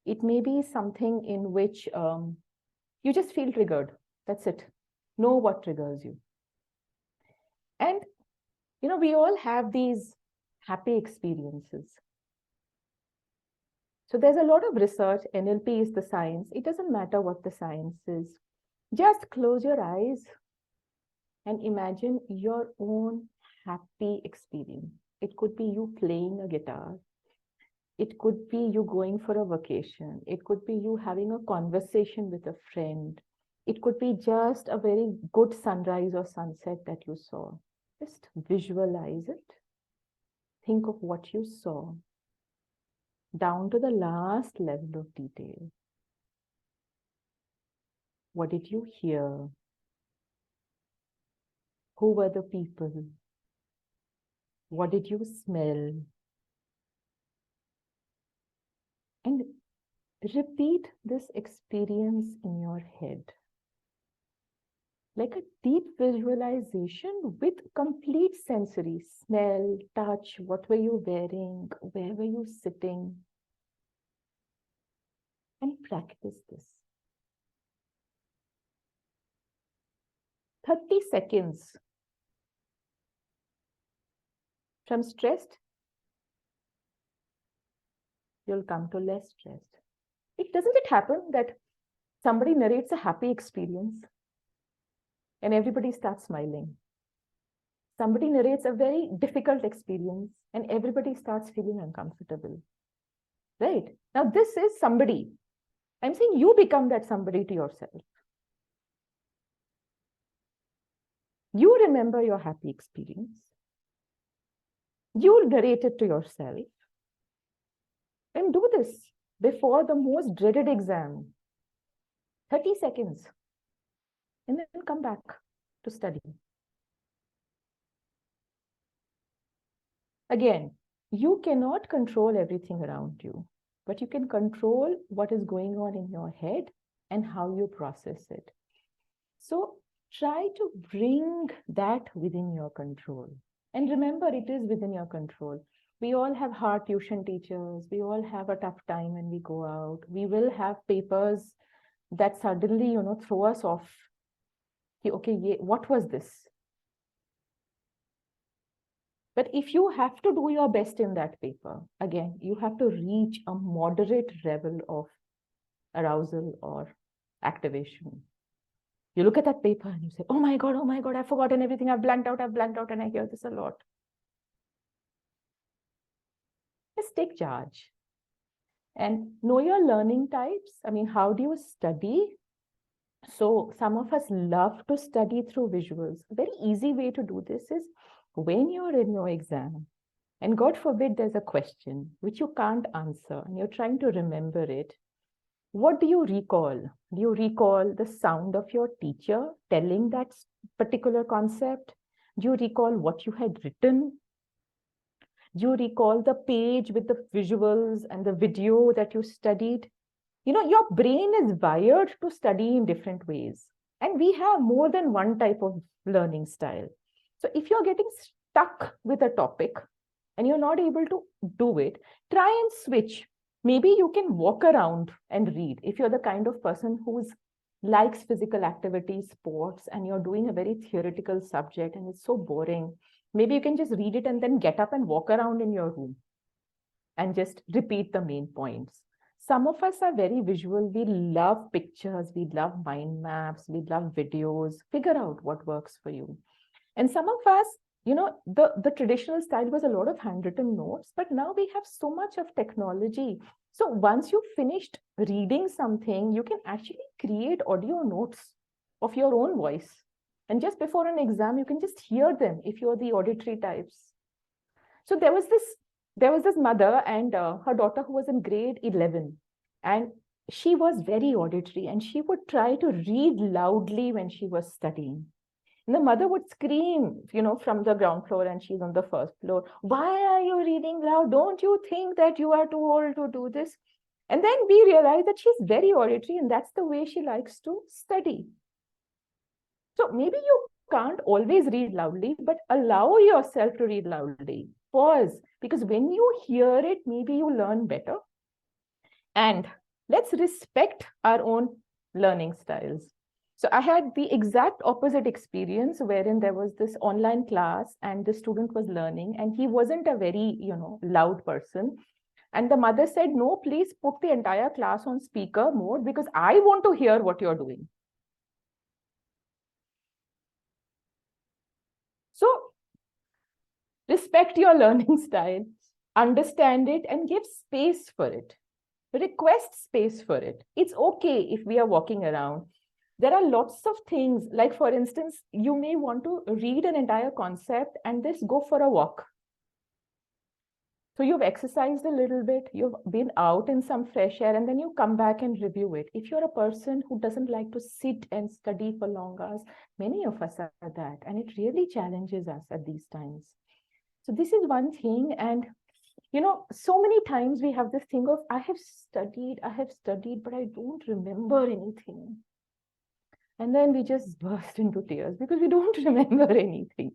It may be something in which you just feel triggered. That's it. Know what triggers you. And, we all have these happy experiences. So there's a lot of research. NLP is the science. It doesn't matter what the science is. Just close your eyes and imagine your own happy experience. It could be you playing a guitar. It could be you going for a vacation. It could be you having a conversation with a friend. It could be just a very good sunrise or sunset that you saw. Just visualize it. Think of what you saw, down to the last level of detail. What did you hear? Who were the people? What did you smell? And repeat this experience in your head. Like a deep visualization with complete sensory smell, touch, what were you wearing, where were you sitting? And practice this. 30 seconds. From stressed, you'll come to less stressed. Doesn't it happen that somebody narrates a happy experience and everybody starts smiling? Somebody narrates a very difficult experience and everybody starts feeling uncomfortable. Right? Now, this is somebody. I'm saying you become that somebody to yourself. You remember your happy experience. You narrate it to yourself. And do this before the most dreaded exam. 30 seconds. And then come back to study. Again, you cannot control everything around you, but you can control what is going on in your head and how you process it. So try to bring that within your control. And remember, it is within your control. We all have hard tuition teachers. We all have a tough time when we go out. We will have papers that suddenly, throw us off. Okay, what was this? But if you have to do your best in that paper, again, you have to reach a moderate level of arousal or activation. You look at that paper and you say, oh my God, I've forgotten everything. I've blanked out, and I hear this a lot. Just take charge and know your learning types. I mean, how do you study? So some of us love to study through visuals. A very easy way to do this is when you're in your exam, and God forbid there's a question which you can't answer and you're trying to remember it. What do you recall? Do you recall the sound of your teacher telling that particular concept? Do you recall what you had written? Do you recall the page with the visuals and the video that you studied? Your brain is wired to study in different ways. And we have more than one type of learning style. So if you're getting stuck with a topic and you're not able to do it, try and switch. Maybe you can walk around and read. If you're the kind of person who likes physical activity, sports, and you're doing a very theoretical subject and it's so boring, Maybe you can just read it and then get up and walk around in your room and just repeat the main points. Some of us are very visual. We love pictures, we love mind maps, we love videos. Figure out what works for you. And some of us, the traditional style was a lot of handwritten notes, but now we have so much of technology. So once you've finished reading something, you can actually create audio notes of your own voice. And just before an exam, you can just hear them if you're the auditory types. So there was this mother and her daughter who was in grade 11, and she was very auditory, and she would try to read loudly when she was studying. And the mother would scream, from the ground floor, and she's on the first floor. Why are you reading loud? Don't you think that you are too old to do this? And then we realize that she's very auditory, and that's the way she likes to study. So maybe you can't always read loudly, but allow yourself to read loudly. Pause, because when you hear it, maybe you learn better. And let's respect our own learning styles. So I had the exact opposite experience wherein there was this online class and the student was learning and he wasn't a very, loud person. And the mother said, no, please put the entire class on speaker mode because I want to hear what you're doing. So respect your learning style, understand it, and give space for it. Request space for it. It's okay if we are walking around. There are lots of things, like for instance, you may want to read an entire concept and just go for a walk. So you've exercised a little bit, you've been out in some fresh air, and then you come back and review it. If you're a person who doesn't like to sit and study for long hours, many of us are that, and it really challenges us at these times. So this is one thing. And so many times we have this thing of, I have studied, but I don't remember anything. And then we just burst into tears because we don't remember anything.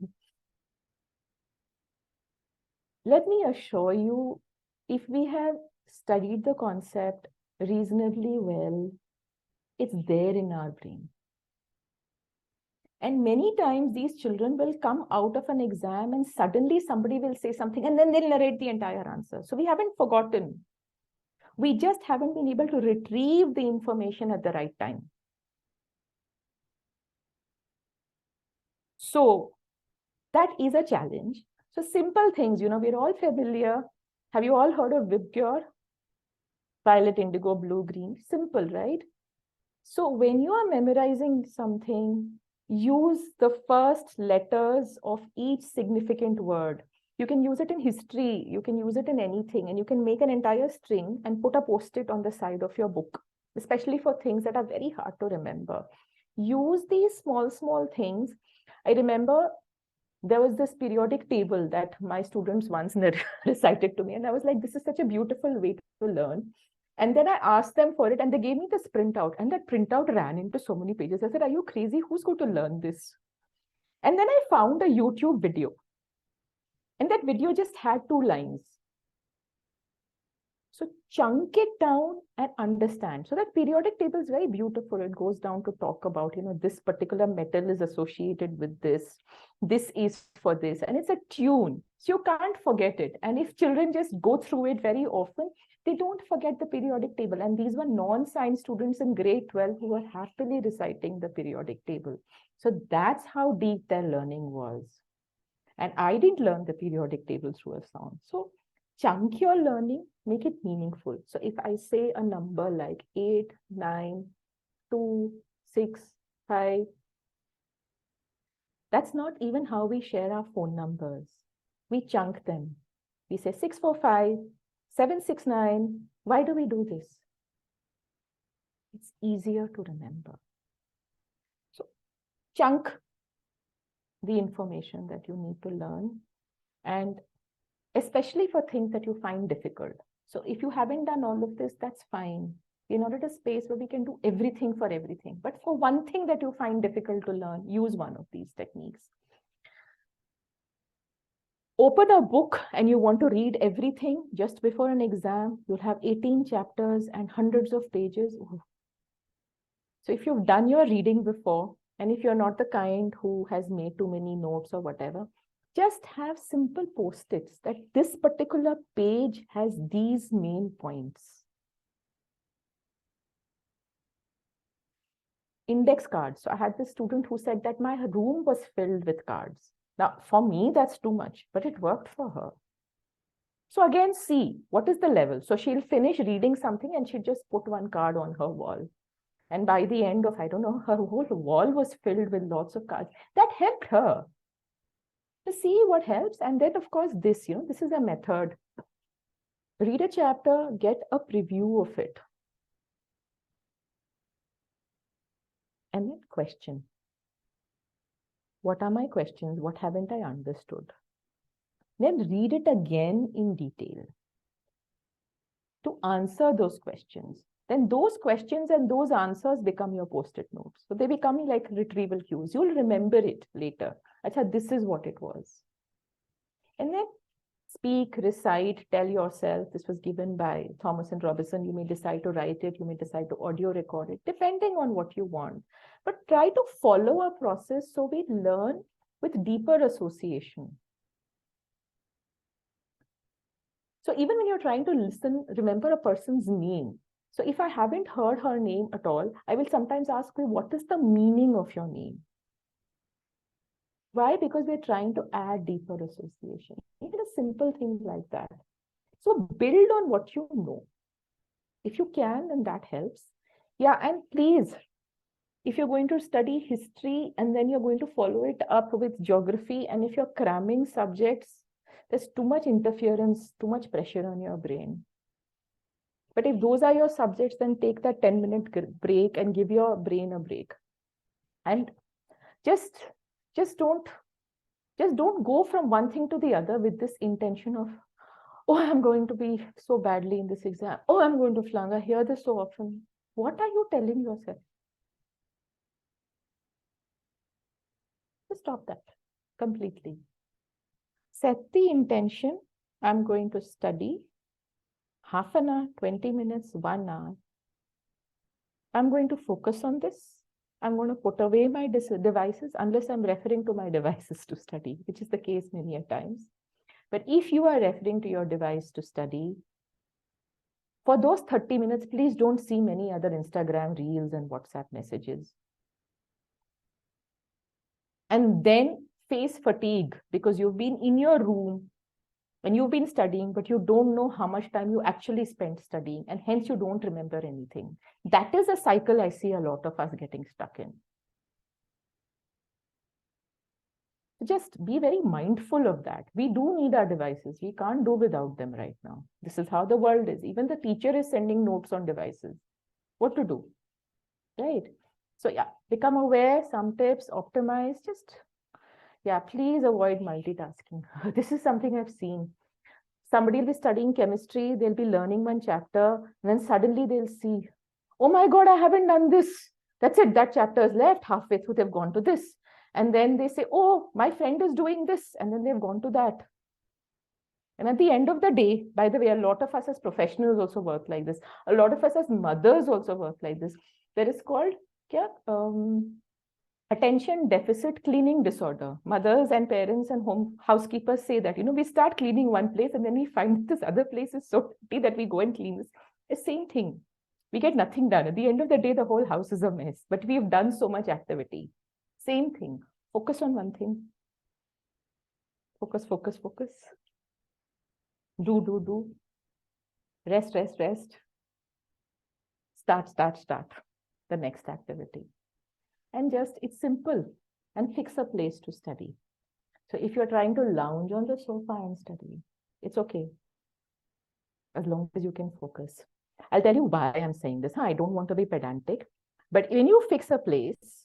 Let me assure you, if we have studied the concept reasonably well, it's there in our brain. And many times these children will come out of an exam and suddenly somebody will say something and then they'll narrate the entire answer. So we haven't forgotten. We just haven't been able to retrieve the information at the right time. So that is a challenge. So simple things, we're all familiar. Have you all heard of WebCure? Violet, indigo, blue, green. Simple, right? So when you are memorizing something, use the first letters of each significant word. You can use it in history, you can use it in anything, and you can make an entire string and put a post-it on the side of your book, especially for things that are very hard to remember. Use these small things. I remember there was this periodic table that my students once recited to me, and I was like, this is such a beautiful way to learn. And then I asked them for it, and they gave me this printout, and that printout ran into so many pages. I said, are you crazy? Who's going to learn this? And then I found a YouTube video, and that video just had 2 lines. So chunk it down and understand. So that periodic table is very beautiful. It goes down to talk about, this particular metal is associated with this. This is for this. And it's a tune. So you can't forget it. And if children just go through it very often, they don't forget the periodic table. And these were non-science students in grade 12 who were happily reciting the periodic table. So that's how deep their learning was. And I didn't learn the periodic table through a song. So chunk your learning, make it meaningful. So if I say a number like 8, 9, 2, 6, 5, that's not even how we share our phone numbers. We chunk them. We say 645, 769. Why do we do this? It's easier to remember. So chunk the information that you need to learn, and especially for things that you find difficult. So if you haven't done all of this, that's fine. We're not at a space where we can do everything for everything. But for one thing that you find difficult to learn, use one of these techniques. Open a book and you want to read everything just before an exam. You'll have 18 chapters and hundreds of pages. Ooh. So if you've done your reading before, and if you're not the kind who has made too many notes or whatever, just have simple post-its that this particular page has these main points. Index cards. So I had this student who said that my room was filled with cards. Now, for me, that's too much, but it worked for her. So again, see, what is the level? So she'll finish reading something and she'll just put one card on her wall. And by the end of, I don't know, her whole wall was filled with lots of cards. That helped her to see what helps. And then, of course, this is a method. Read a chapter, get a preview of it. And then question. What are my questions? What haven't I understood? Then read it again in detail to answer those questions. Then those questions and those answers become your post-it notes. So they become like retrieval cues. You'll remember it later. Achha, this is what it was. And then speak, recite, tell yourself. This was given by Thomas and Robinson. You may decide to write it. You may decide to audio record it, depending on what you want. But try to follow a process so we learn with deeper association. So even when you're trying to listen, remember a person's name. So if I haven't heard her name at all, I will sometimes ask you, what is the meaning of your name? Why? Because we're trying to add deeper association. Even a simple thing like that. So build on what you know. If you can, then that helps. Yeah, and please, if you're going to study history and then you're going to follow it up with geography, and if you're cramming subjects, there's too much interference, too much pressure on your brain. But if those are your subjects, then take that 10-minute break and give your brain a break. And just don't go from one thing to the other with this intention of, oh, I'm going to be so badly in this exam. Oh, I'm going to flunk. I hear this so often. What are you telling yourself? Just stop that completely. Set the intention. I'm going to study half an hour, 20 minutes, 1 hour. I'm going to focus on this. I'm going to put away my devices unless I'm referring to my devices to study, which is the case many a times. But if you are referring to your device to study, for those 30 minutes, please don't see many other Instagram reels and WhatsApp messages. And then face fatigue because you've been in your room and you've been studying, but you don't know how much time you actually spent studying, and hence you don't remember anything. That is a cycle I see a lot of us getting stuck in. Just be very mindful of that. We do need our devices. We can't do without them right now. This is how the world is. Even the teacher is sending notes on devices. What to do, right? So yeah, become aware, some tips, optimize, please avoid multitasking. This is something I've seen. Somebody will be studying chemistry, they'll be learning one chapter, and then suddenly they'll see, oh my God, I haven't done this. That's it, that chapter is left. Halfway through, they've gone to this. And then they say, oh, my friend is doing this. And then they've gone to that. And at the end of the day, by the way, a lot of us as professionals also work like this. A lot of us as mothers also work like this. There is called attention deficit cleaning disorder. Mothers and parents and home housekeepers say that, we start cleaning one place and then we find this other place is so dirty that we go and clean this. The same thing. We get nothing done. At the end of the day, the whole house is a mess, but we've done so much activity. Same thing. Focus on one thing. Focus, focus, focus. Do. Rest, rest, rest. Start. The next activity. And it's simple, and fix a place to study. So if you're trying to lounge on the sofa and study, it's okay, as long as you can focus. I'll tell you why I'm saying this. I don't want to be pedantic, but when you fix a place,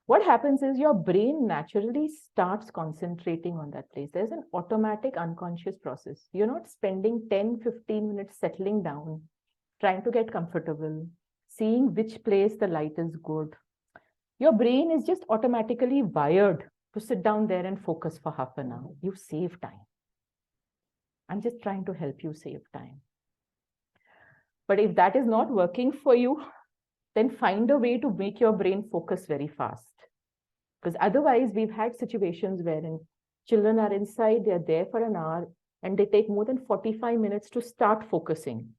what happens is your brain naturally starts concentrating on that place. There's an automatic unconscious process. You're not spending 10, 15 minutes settling down, trying to get comfortable, seeing which place the light is good. Your brain is just automatically wired to sit down there and focus for half an hour. You save time. I'm just trying to help you save time. But if that is not working for you, then find a way to make your brain focus very fast. Because otherwise, we've had situations wherein Children are inside, they're there for an hour, and they take more than 45 minutes to start focusing.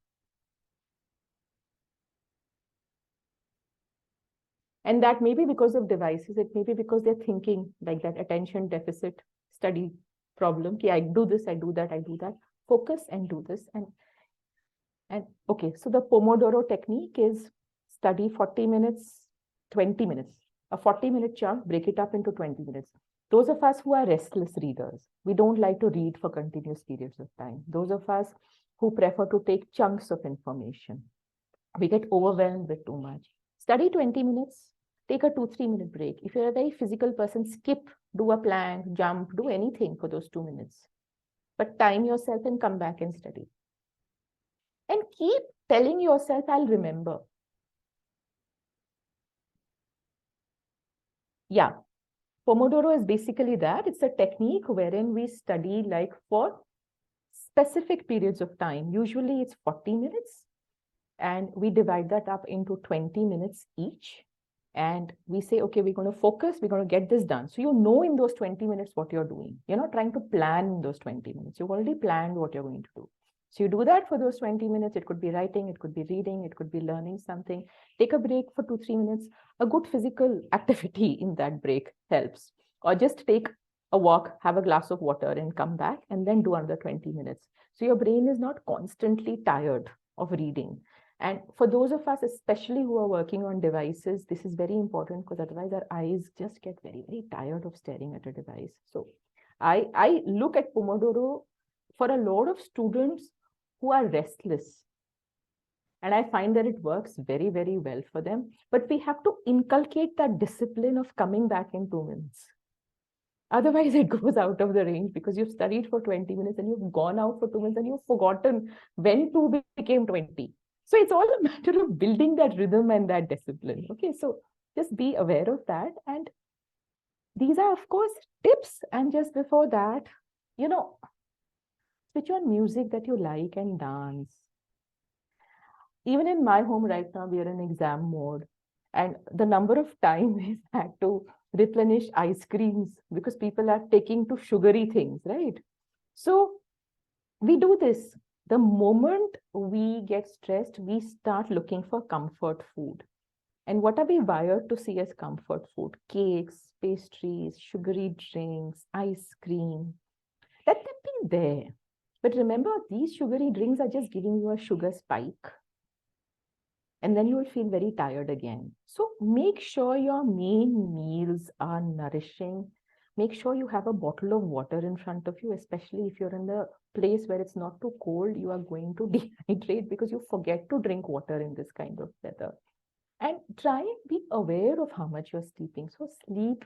And that may be because of devices, it may be because they're thinking like that attention deficit study problem. I do this, I do that, I do that. Focus and do this. And okay, so the Pomodoro technique is study 40 minutes, 20 minutes. A 40-minute chunk, break it up into 20 minutes. Those of us who are restless readers, we don't like to read for continuous periods of time. Those of us who prefer to take chunks of information, we get overwhelmed with too much. Study 20 minutes, take a 2-3 minute break. If you're a very physical person, skip, do a plank, jump, do anything for those 2 minutes. But time yourself and come back and study. And keep telling yourself, I'll remember. Yeah, Pomodoro is basically that. It's a technique wherein we study like for specific periods of time. Usually it's 40 minutes. And we divide that up into 20 minutes each. And we say, okay, we're going to focus, we're going to get this done. So you know in those 20 minutes what you're doing. You're not trying to plan in those 20 minutes. You've already planned what you're going to do. So you do that for those 20 minutes. It could be writing, it could be reading, it could be learning something. Take a break for 2-3 minutes. A good physical activity in that break helps. Or just take a walk, have a glass of water and come back and then do another 20 minutes. So your brain is not constantly tired of reading. And for those of us, especially who are working on devices, this is very important because otherwise our eyes just get very, very tired of staring at a device. So I look at Pomodoro for a lot of students who are restless. And I find that it works very, very well for them. But we have to inculcate that discipline of coming back in 2 minutes. Otherwise, it goes out of the range because you've studied for 20 minutes and you've gone out for 2 minutes and you've forgotten when 2 became 20. So it's all a matter of building that rhythm and that discipline. Okay, so just be aware of that. And these are, of course, tips. And just before that, switch on music that you like and dance. Even in my home right now, we are in exam mode. And the number of times we've had to replenish ice creams because people are taking to sugary things, right? So we do this. The moment we get stressed, we start looking for comfort food. And what are we wired to see as comfort food? Cakes, pastries, sugary drinks, ice cream. Let them be there. But remember, these sugary drinks are just giving you a sugar spike. And then you will feel very tired again. So make sure your main meals are nourishing. Make sure you have a bottle of water in front of you, especially if you're in the place where it's not too cold, you are going to dehydrate because you forget to drink water in this kind of weather. And try and be aware of how much you're sleeping. So sleep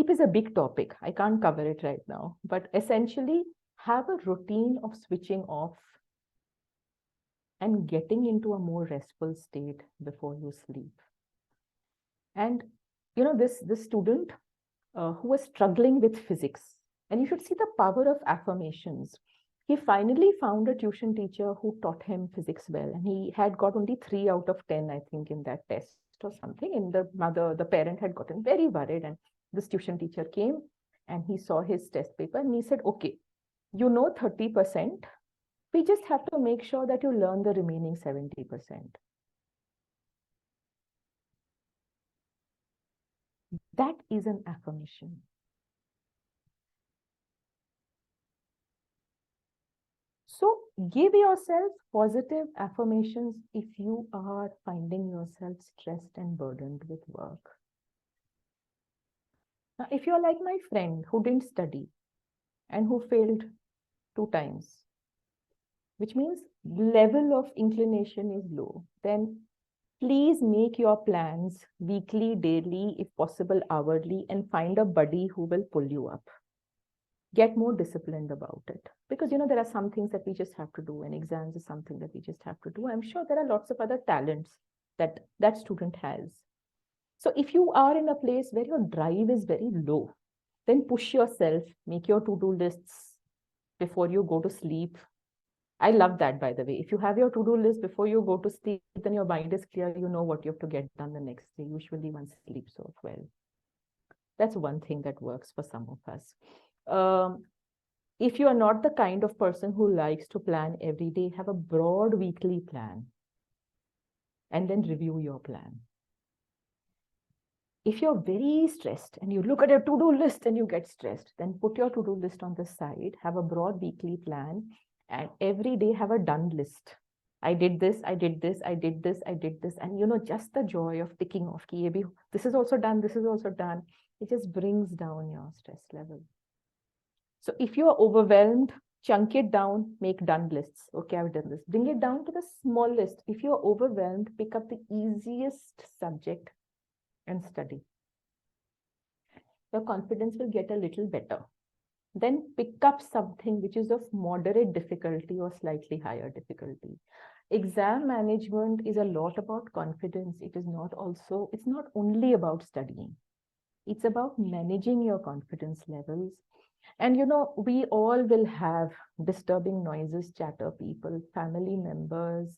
is a big topic. I can't cover it right now, but essentially have a routine of switching off and getting into a more restful state before you sleep. And this student who was struggling with physics, and you should see the power of affirmations. He finally found a tuition teacher who taught him physics well, and he had got only 3 out of 10, I think, in that test or something. And the parent had gotten very worried, and this tuition teacher came and he saw his test paper and he said, okay, 30%. We just have to make sure that you learn the remaining 70%. That is an affirmation. So give yourself positive affirmations if you are finding yourself stressed and burdened with work. Now, if you're like my friend who didn't study and who failed 2 times, which means level of inclination is low, then please make your plans weekly, daily, if possible, hourly, and find a buddy who will pull you up. Get more disciplined about it. Because, there are some things that we just have to do, and exams is something that we just have to do. I'm sure there are lots of other talents that that student has. So if you are in a place where your drive is very low, then push yourself, make your to-do lists before you go to sleep. I love that, by the way. If you have your to-do list before you go to sleep, then your mind is clear. You know what you have to get done the next day. Usually one sleeps off well. That's one thing that works for some of us. Um, if you are not the kind of person who likes to plan every day, have a broad weekly plan and then review your plan. If you're very stressed and you look at your to-do list and you get stressed, then put your to-do list on the side, have a broad weekly plan, and every day have a done list. I did this, I did this, I did this, I did this. And just the joy of ticking off, this is also done, this is also done. It just brings down your stress level. So if you are overwhelmed, chunk it down, make done lists. Okay, I've done this. Bring it down to the small list. If you're overwhelmed, pick up the easiest subject and study. Your confidence will get a little better. Then pick up something which is of moderate difficulty or slightly higher difficulty. Exam management is a lot about confidence. It's not only about studying. It's about managing your confidence levels. And we all will have disturbing noises, chatter people, family members.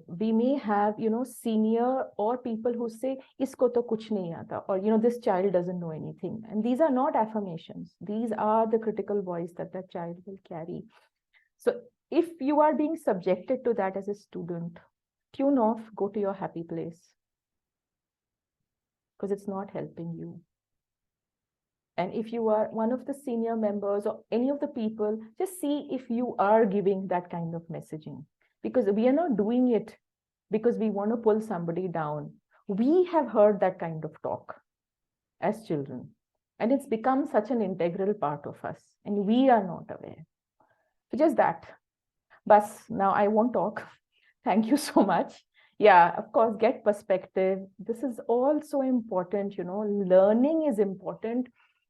We may have, senior or people who say, isko to kuch nahi aata, or, this child doesn't know anything. And these are not affirmations. These are the critical voice that child will carry. So if you are being subjected to that as a student, tune off, go to your happy place, because it's not helping you. And if you are one of the senior members or any of the people, just see if you are giving that kind of messaging, because we are not doing it because we want to pull somebody down. We have heard that kind of talk as children, and it's become such an integral part of us, and we are not aware. So just that. But now I won't talk. Thank you so much. Yeah, of course, get perspective. This is all so important. Learning is important.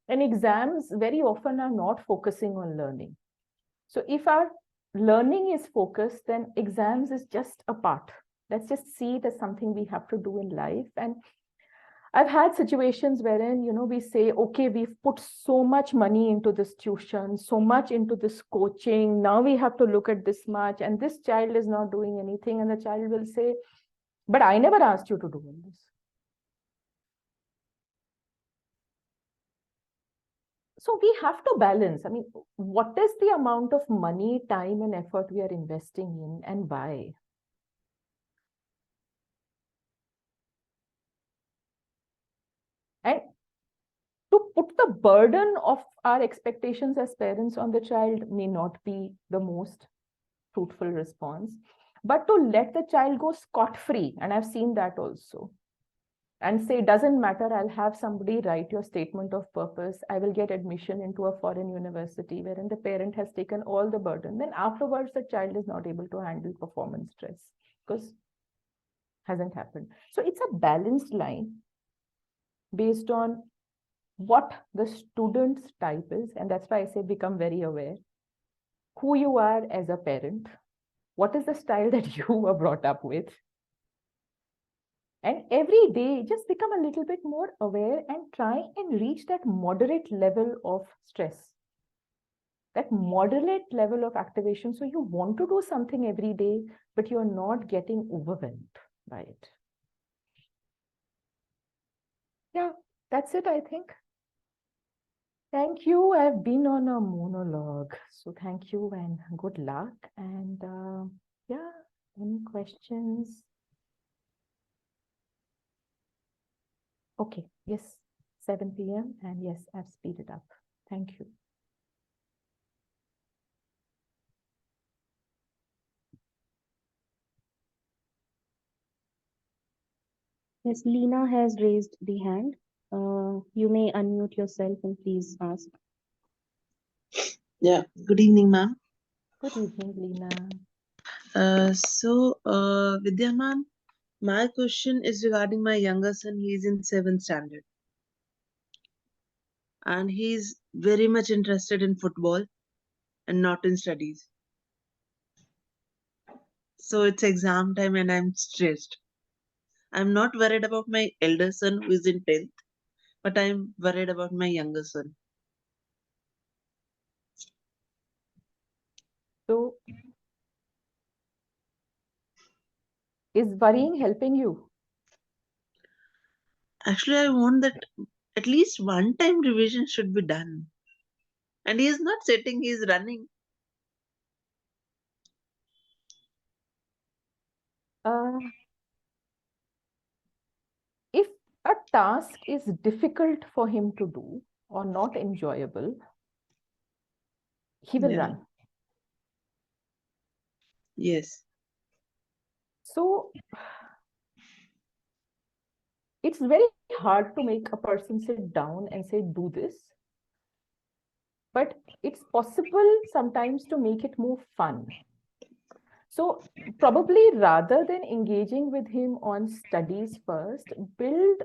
And exams very often are not focusing on learning. So if our learning is focused, then exams is just a part. Let's just see it as something we have to do in life. And I've had situations wherein, we say, okay, we've put so much money into this tuition, so much into this coaching. Now we have to look at this much, and this child is not doing anything. And the child will say, but I never asked you to do all this. So we have to balance. I mean, what is the amount of money, time, and effort we are investing in, and why? And to put the burden of our expectations as parents on the child may not be the most fruitful response, but to let the child go scot-free, and I've seen that also, and say, doesn't matter, I'll have somebody write your statement of purpose, I will get admission into a foreign university, wherein the parent has taken all the burden. Then afterwards, the child is not able to handle performance stress because hasn't happened. So it's a balanced line based on what the student's type is. And that's why I say become very aware who you are as a parent, what is the style that you were brought up with. And every day, just become a little bit more aware and try and reach that moderate level of stress, that moderate level of activation. So you want to do something every day, but you're not getting overwhelmed by it. Yeah, that's it, I think. Thank you. I've been on a monologue. So thank you and good luck. And yeah, any questions? Okay, yes, 7 p.m. And yes, I've speeded up. Thank you. Yes, Lena has raised the hand. You may unmute yourself and please ask. Yeah, good evening, ma'am. Good evening, Lena. Vidya ma'am, my question is regarding my younger son. He's in 7th standard and he's very much interested in football and not in studies. So it's exam time and I'm stressed. I'm not worried about my elder son who is in 10th, but I'm worried about my younger son. So is worrying helping you? Actually, I want that at least one time revision should be done. And he is not sitting, he is running. Uh, if a task is difficult for him to do or not enjoyable, he will Yeah. run. Yes. So it's very hard to make a person sit down and say, do this. But it's possible sometimes to make it more fun. So probably rather than engaging with him on studies first, build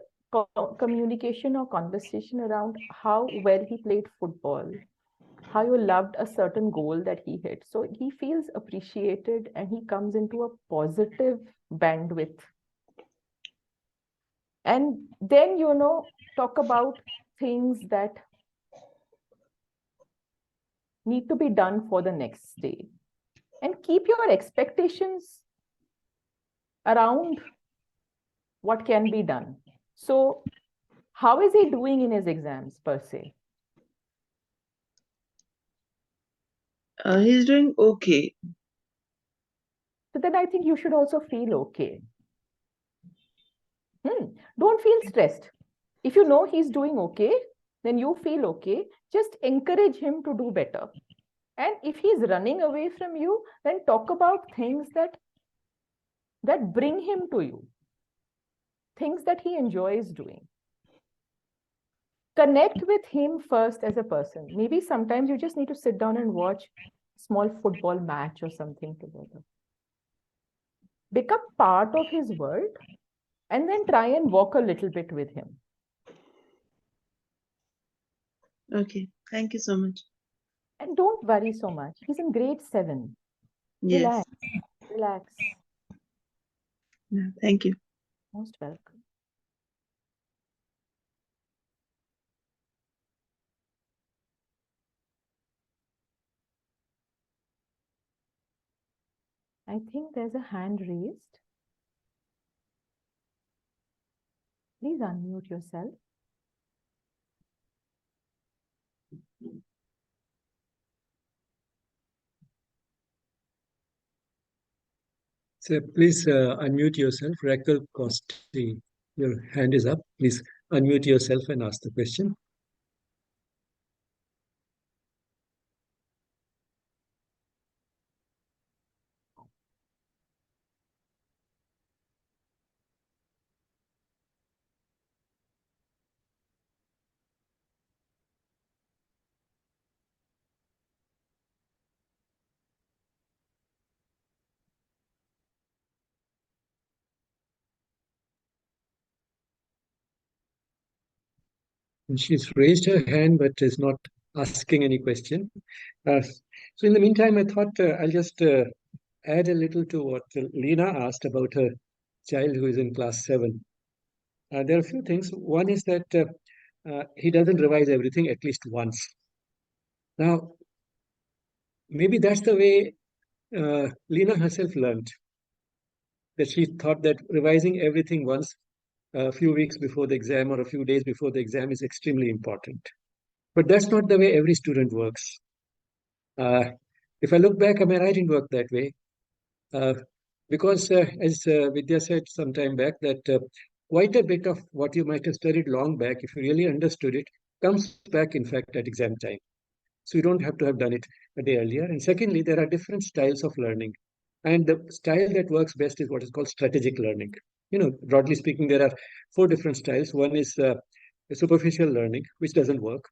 communication or conversation around how well he played football, how you loved a certain goal that he hit. So he feels appreciated and he comes into a positive bandwidth. And then, talk about things that need to be done for the next day. And keep your expectations around what can be done. So, how is he doing in his exams per se? He's doing okay. So then I think you should also feel okay. Don't feel stressed. If you know he's doing okay, then you feel okay. Just encourage him to do better. And if he's running away from you, then talk about things that bring him to you, things that he enjoys doing. Connect with him first as a person. Maybe sometimes you just need to sit down and watch a small football match or something together. Become part of his world and then try and walk a little bit with him. Okay. Thank you so much. And don't worry so much. He's in grade 7. Yes. Relax, relax. Yeah, thank you. Most welcome. I think there's a hand raised. Please unmute yourself. So please unmute yourself. Raquel Costi, your hand is up. Please unmute yourself and ask the question. And she's raised her hand but is not asking any question. So in the meantime, I thought I'll just add a little to what Lena asked about her child who is in class 7. There are a few things. One is that he doesn't revise everything at least once. Now, maybe that's the way Lena herself learned, that she thought that revising everything once a few weeks before the exam or a few days before the exam is extremely important. But that's not the way every student works. Uh, if I look back, I mean, I didn't work that way. Uh, because, as Vidya said some time back, that quite a bit of what you might have studied long back, if you really understood it, comes back, in fact, at exam time. So you don't have to have done it a day earlier. And secondly, there are different styles of learning. And the style that works best is what is called strategic learning. Broadly speaking, there are 4 different styles. One is superficial learning, which doesn't work.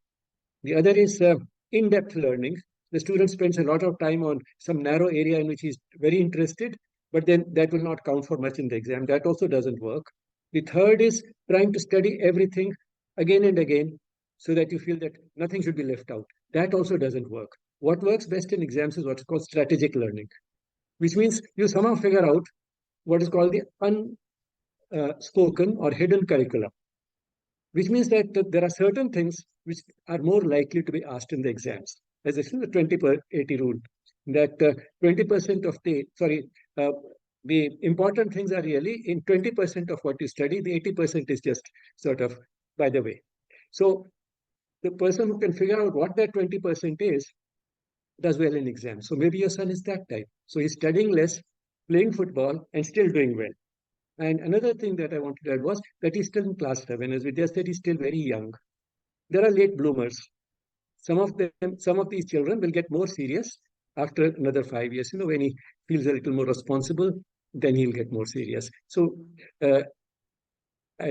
The other is in-depth learning. The student spends a lot of time on some narrow area in which he's very interested, but then that will not count for much in the exam. That also doesn't work. The third is trying to study everything again and again so that you feel that nothing should be left out. That also doesn't work. What works best in exams is what's called strategic learning, which means you somehow figure out what is called the unspoken or hidden curriculum, which means that there are certain things which are more likely to be asked in the exams. As I said, the 20 per 80 rule, that 20% of uh, the important things are really in 20% of what you study, the 80% is just sort of by the way. So the person who can figure out what that 20% is does well in exams. So maybe your son is that type. So he's studying less, playing football, and still doing well. And another thing that I wanted to add was that he's still in class 7. As Vidya said, he's still very young. There are late bloomers. Some of these children will get more serious after another 5 years. When he feels a little more responsible, then he'll get more serious. So I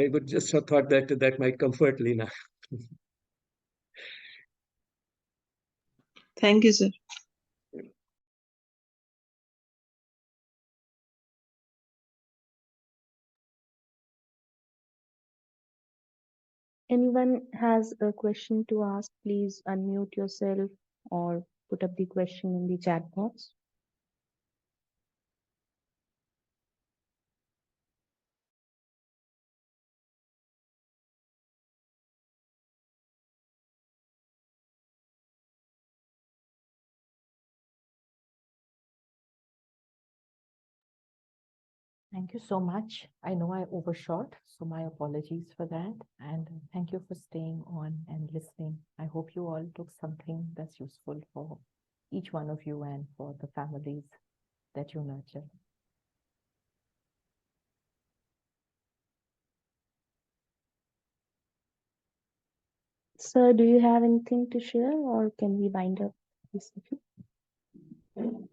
would just have thought that that might comfort Lena. Thank you, sir. Anyone has a question to ask, please unmute yourself or put up the question in the chat box. Thank you so much. I know I overshot, so my apologies for that. And thank you for staying on and listening. I hope you all took something that's useful for each one of you and for the families that you nurture. Sir, do you have anything to share or can we wind up this session?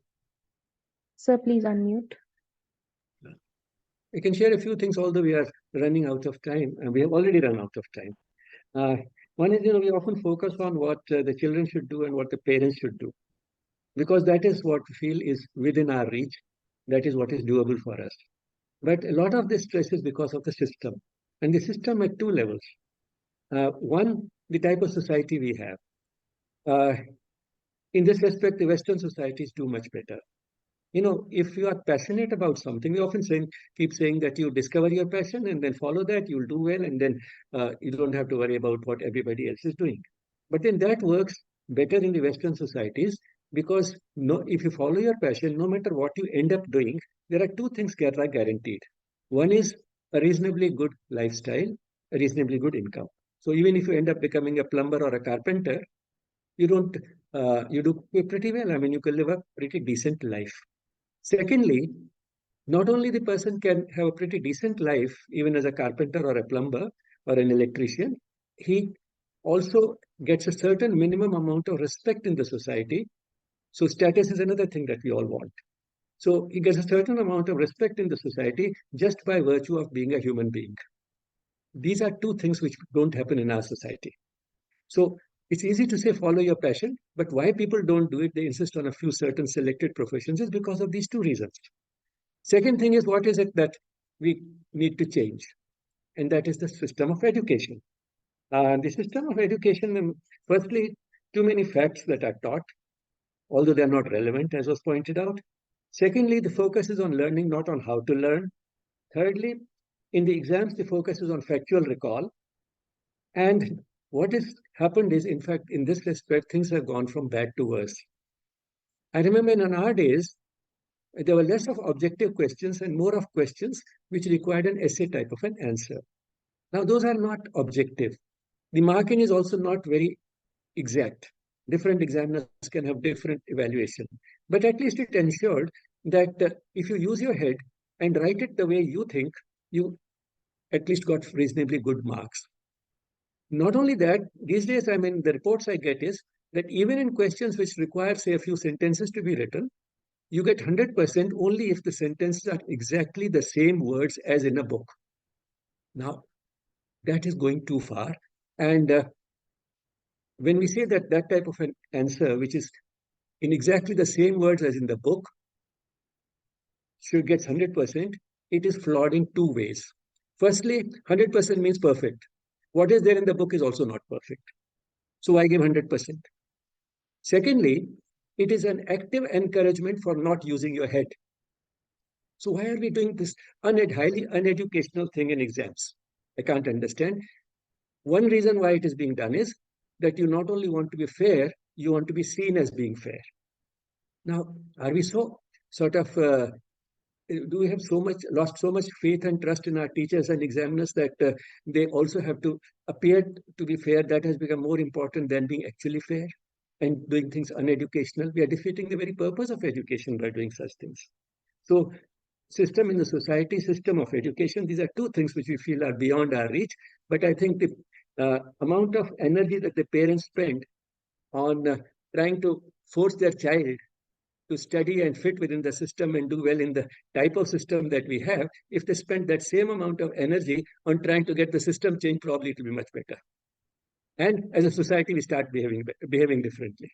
Sir, please unmute. I can share a few things, although we are running out of time, and we have already run out of time. One is, we often focus on what the children should do and what the parents should do, because that is what we feel is within our reach. That is what is doable for us. But a lot of this stress is because of the system, and the system at two levels. One, the type of society we have. In this respect, the Western societies do much better. If you are passionate about something, we often keep saying that you discover your passion and then follow that, you'll do well, and then you don't have to worry about what everybody else is doing. But then that works better in the Western societies because if you follow your passion, no matter what you end up doing, there are two things that are guaranteed. One is a reasonably good lifestyle, a reasonably good income. So even if you end up becoming a plumber or a carpenter, you do pretty well. I mean, you can live a pretty decent life. Secondly, not only the person can have a pretty decent life, even as a carpenter or a plumber or an electrician, he also gets a certain minimum amount of respect in the society. So status is another thing that we all want. So he gets a certain amount of respect in the society just by virtue of being a human being. These are two things which don't happen in our society. So it's easy to say follow your passion, but why people don't do it, they insist on a few certain selected professions, is because of these two reasons. Second thing is, what is it that we need to change? And that is the system of education. The system of education, firstly, too many facts that are taught, although they're not relevant, as was pointed out. Secondly, the focus is on learning, not on how to learn. Thirdly, in the exams, the focus is on factual recall. And what has happened is, in fact, in this respect, things have gone from bad to worse. I remember in our days, there were less of objective questions and more of questions which required an essay type of an answer. Now, those are not objective. The marking is also not very exact. Different examiners can have different evaluation. But at least it ensured that if you use your head and write it the way you think, you at least got reasonably good marks. Not only that, these days, I mean, the reports I get is that even in questions which require, say, a few sentences to be written, you get 100% only if the sentences are exactly the same words as in a book. Now, that is going too far. And when we say that that type of an answer, which is in exactly the same words as in the book, should get 100%, it is flawed in two ways. Firstly, 100% means perfect. What is there in the book is also not perfect. So I give 100%. Secondly, it is an active encouragement for not using your head. So why are we doing this highly uneducational thing in exams? I can't understand. One reason why it is being done is that you not only want to be fair, you want to be seen as being fair. Now, are we so sort of do we have lost so much faith and trust in our teachers and examiners that they also have to appear to be fair? That has become more important than being actually fair and doing things uneducational. We are defeating the very purpose of education by doing such things. So, system in the society, system of education, these are two things which we feel are beyond our reach. But I think the amount of energy that the parents spend on trying to force their child to study and fit within the system and do well in the type of system that we have, if they spend that same amount of energy on trying to get the system changed, probably it will be much better. And as a society, we start behaving differently.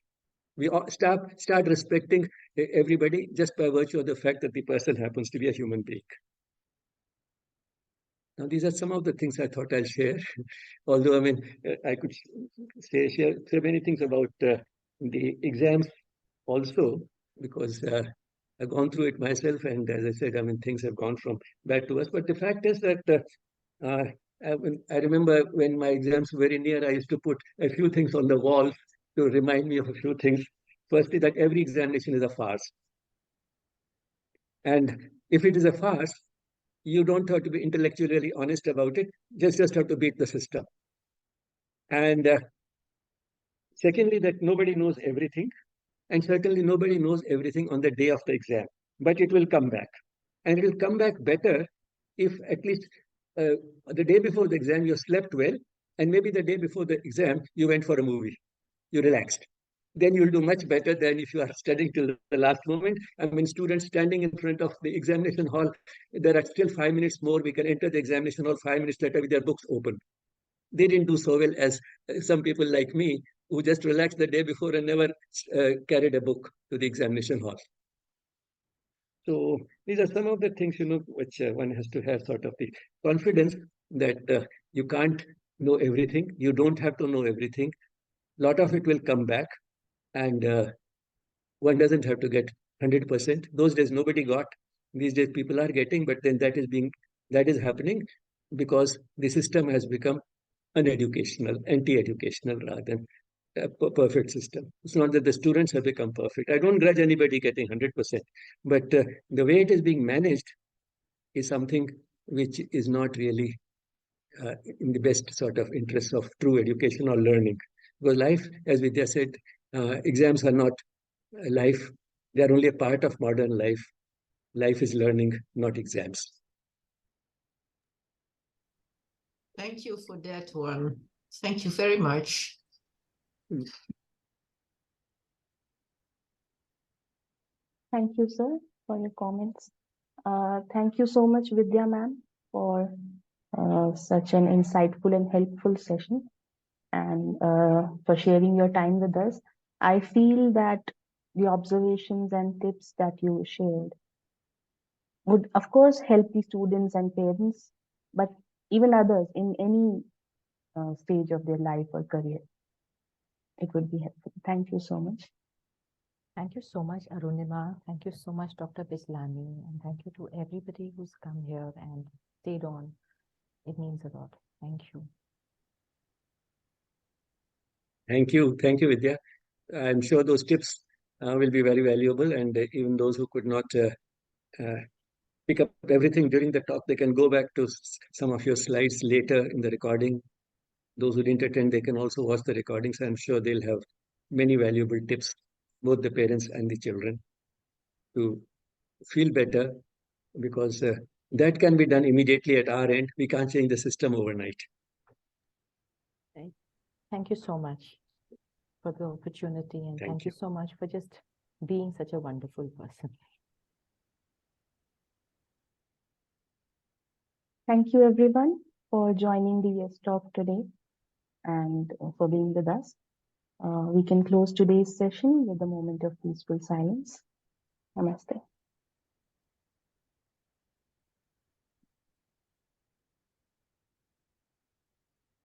We start respecting everybody just by virtue of the fact that the person happens to be a human being. Now, these are some of the things I thought I'll share. Although, I mean, I could share many things about the exams also, because I've gone through it myself. And as I said, I mean, things have gone from bad to worse. But the fact is that I remember when my exams were very near, I used to put a few things on the wall to remind me of a few things. Firstly, that every examination is a farce. And if it is a farce, you don't have to be intellectually honest about it. Just have to beat the system. And secondly, that nobody knows everything. And certainly nobody knows everything on the day of the exam. But it will come back. And it will come back better if at least the day before the exam you slept well. And maybe the day before the exam you went for a movie. You relaxed. Then you'll do much better than if you are studying till the last moment. I mean, students standing in front of the examination hall, there are still 5 minutes more. We can enter the examination hall 5 minutes later with their books open. They didn't do so well as some people like me who just relaxed the day before and never carried a book to the examination hall. So these are some of the things, which one has to have sort of the confidence that you can't know everything. You don't have to know everything. A lot of it will come back. And one doesn't have to get 100%. Those days nobody got. These days people are getting, but then that is happening because the system has become uneducational, anti-educational rather than a perfect system. It's not that the students have become perfect. I don't grudge anybody getting 100%, but the way it is being managed is something which is not really in the best sort of interest of true education or learning. Because life, as Vidya said, exams are not life. They are only a part of modern life. Life is learning, not exams. Thank you for that one. Thank you very much. Thank you, sir, for your comments. Thank you so much, Vidya ma'am, for such an insightful and helpful session and for sharing your time with us. I feel that the observations and tips that you shared would, of course, help the students and parents, but even others in any stage of their life or career. It would be helpful. Thank you so much. Thank you so much, Arunima. Thank you so much, Dr. Bislani. And thank you to everybody who's come here and stayed on. It means a lot. Thank you. Thank you. Thank you, Vidya. I'm sure those tips will be very valuable. And even those who could not pick up everything during the talk, they can go back to some of your slides later in the recording. Those who didn't attend, they can also watch the recordings. I'm sure they'll have many valuable tips, both the parents and the children, to feel better, because that can be done immediately at our end. We can't change the system overnight. Thank you so much for the opportunity, and thank you so much for just being such a wonderful person. Thank you, everyone, for joining the Yes Talk today and for being with us. We can close today's session with a moment of peaceful silence. Namaste.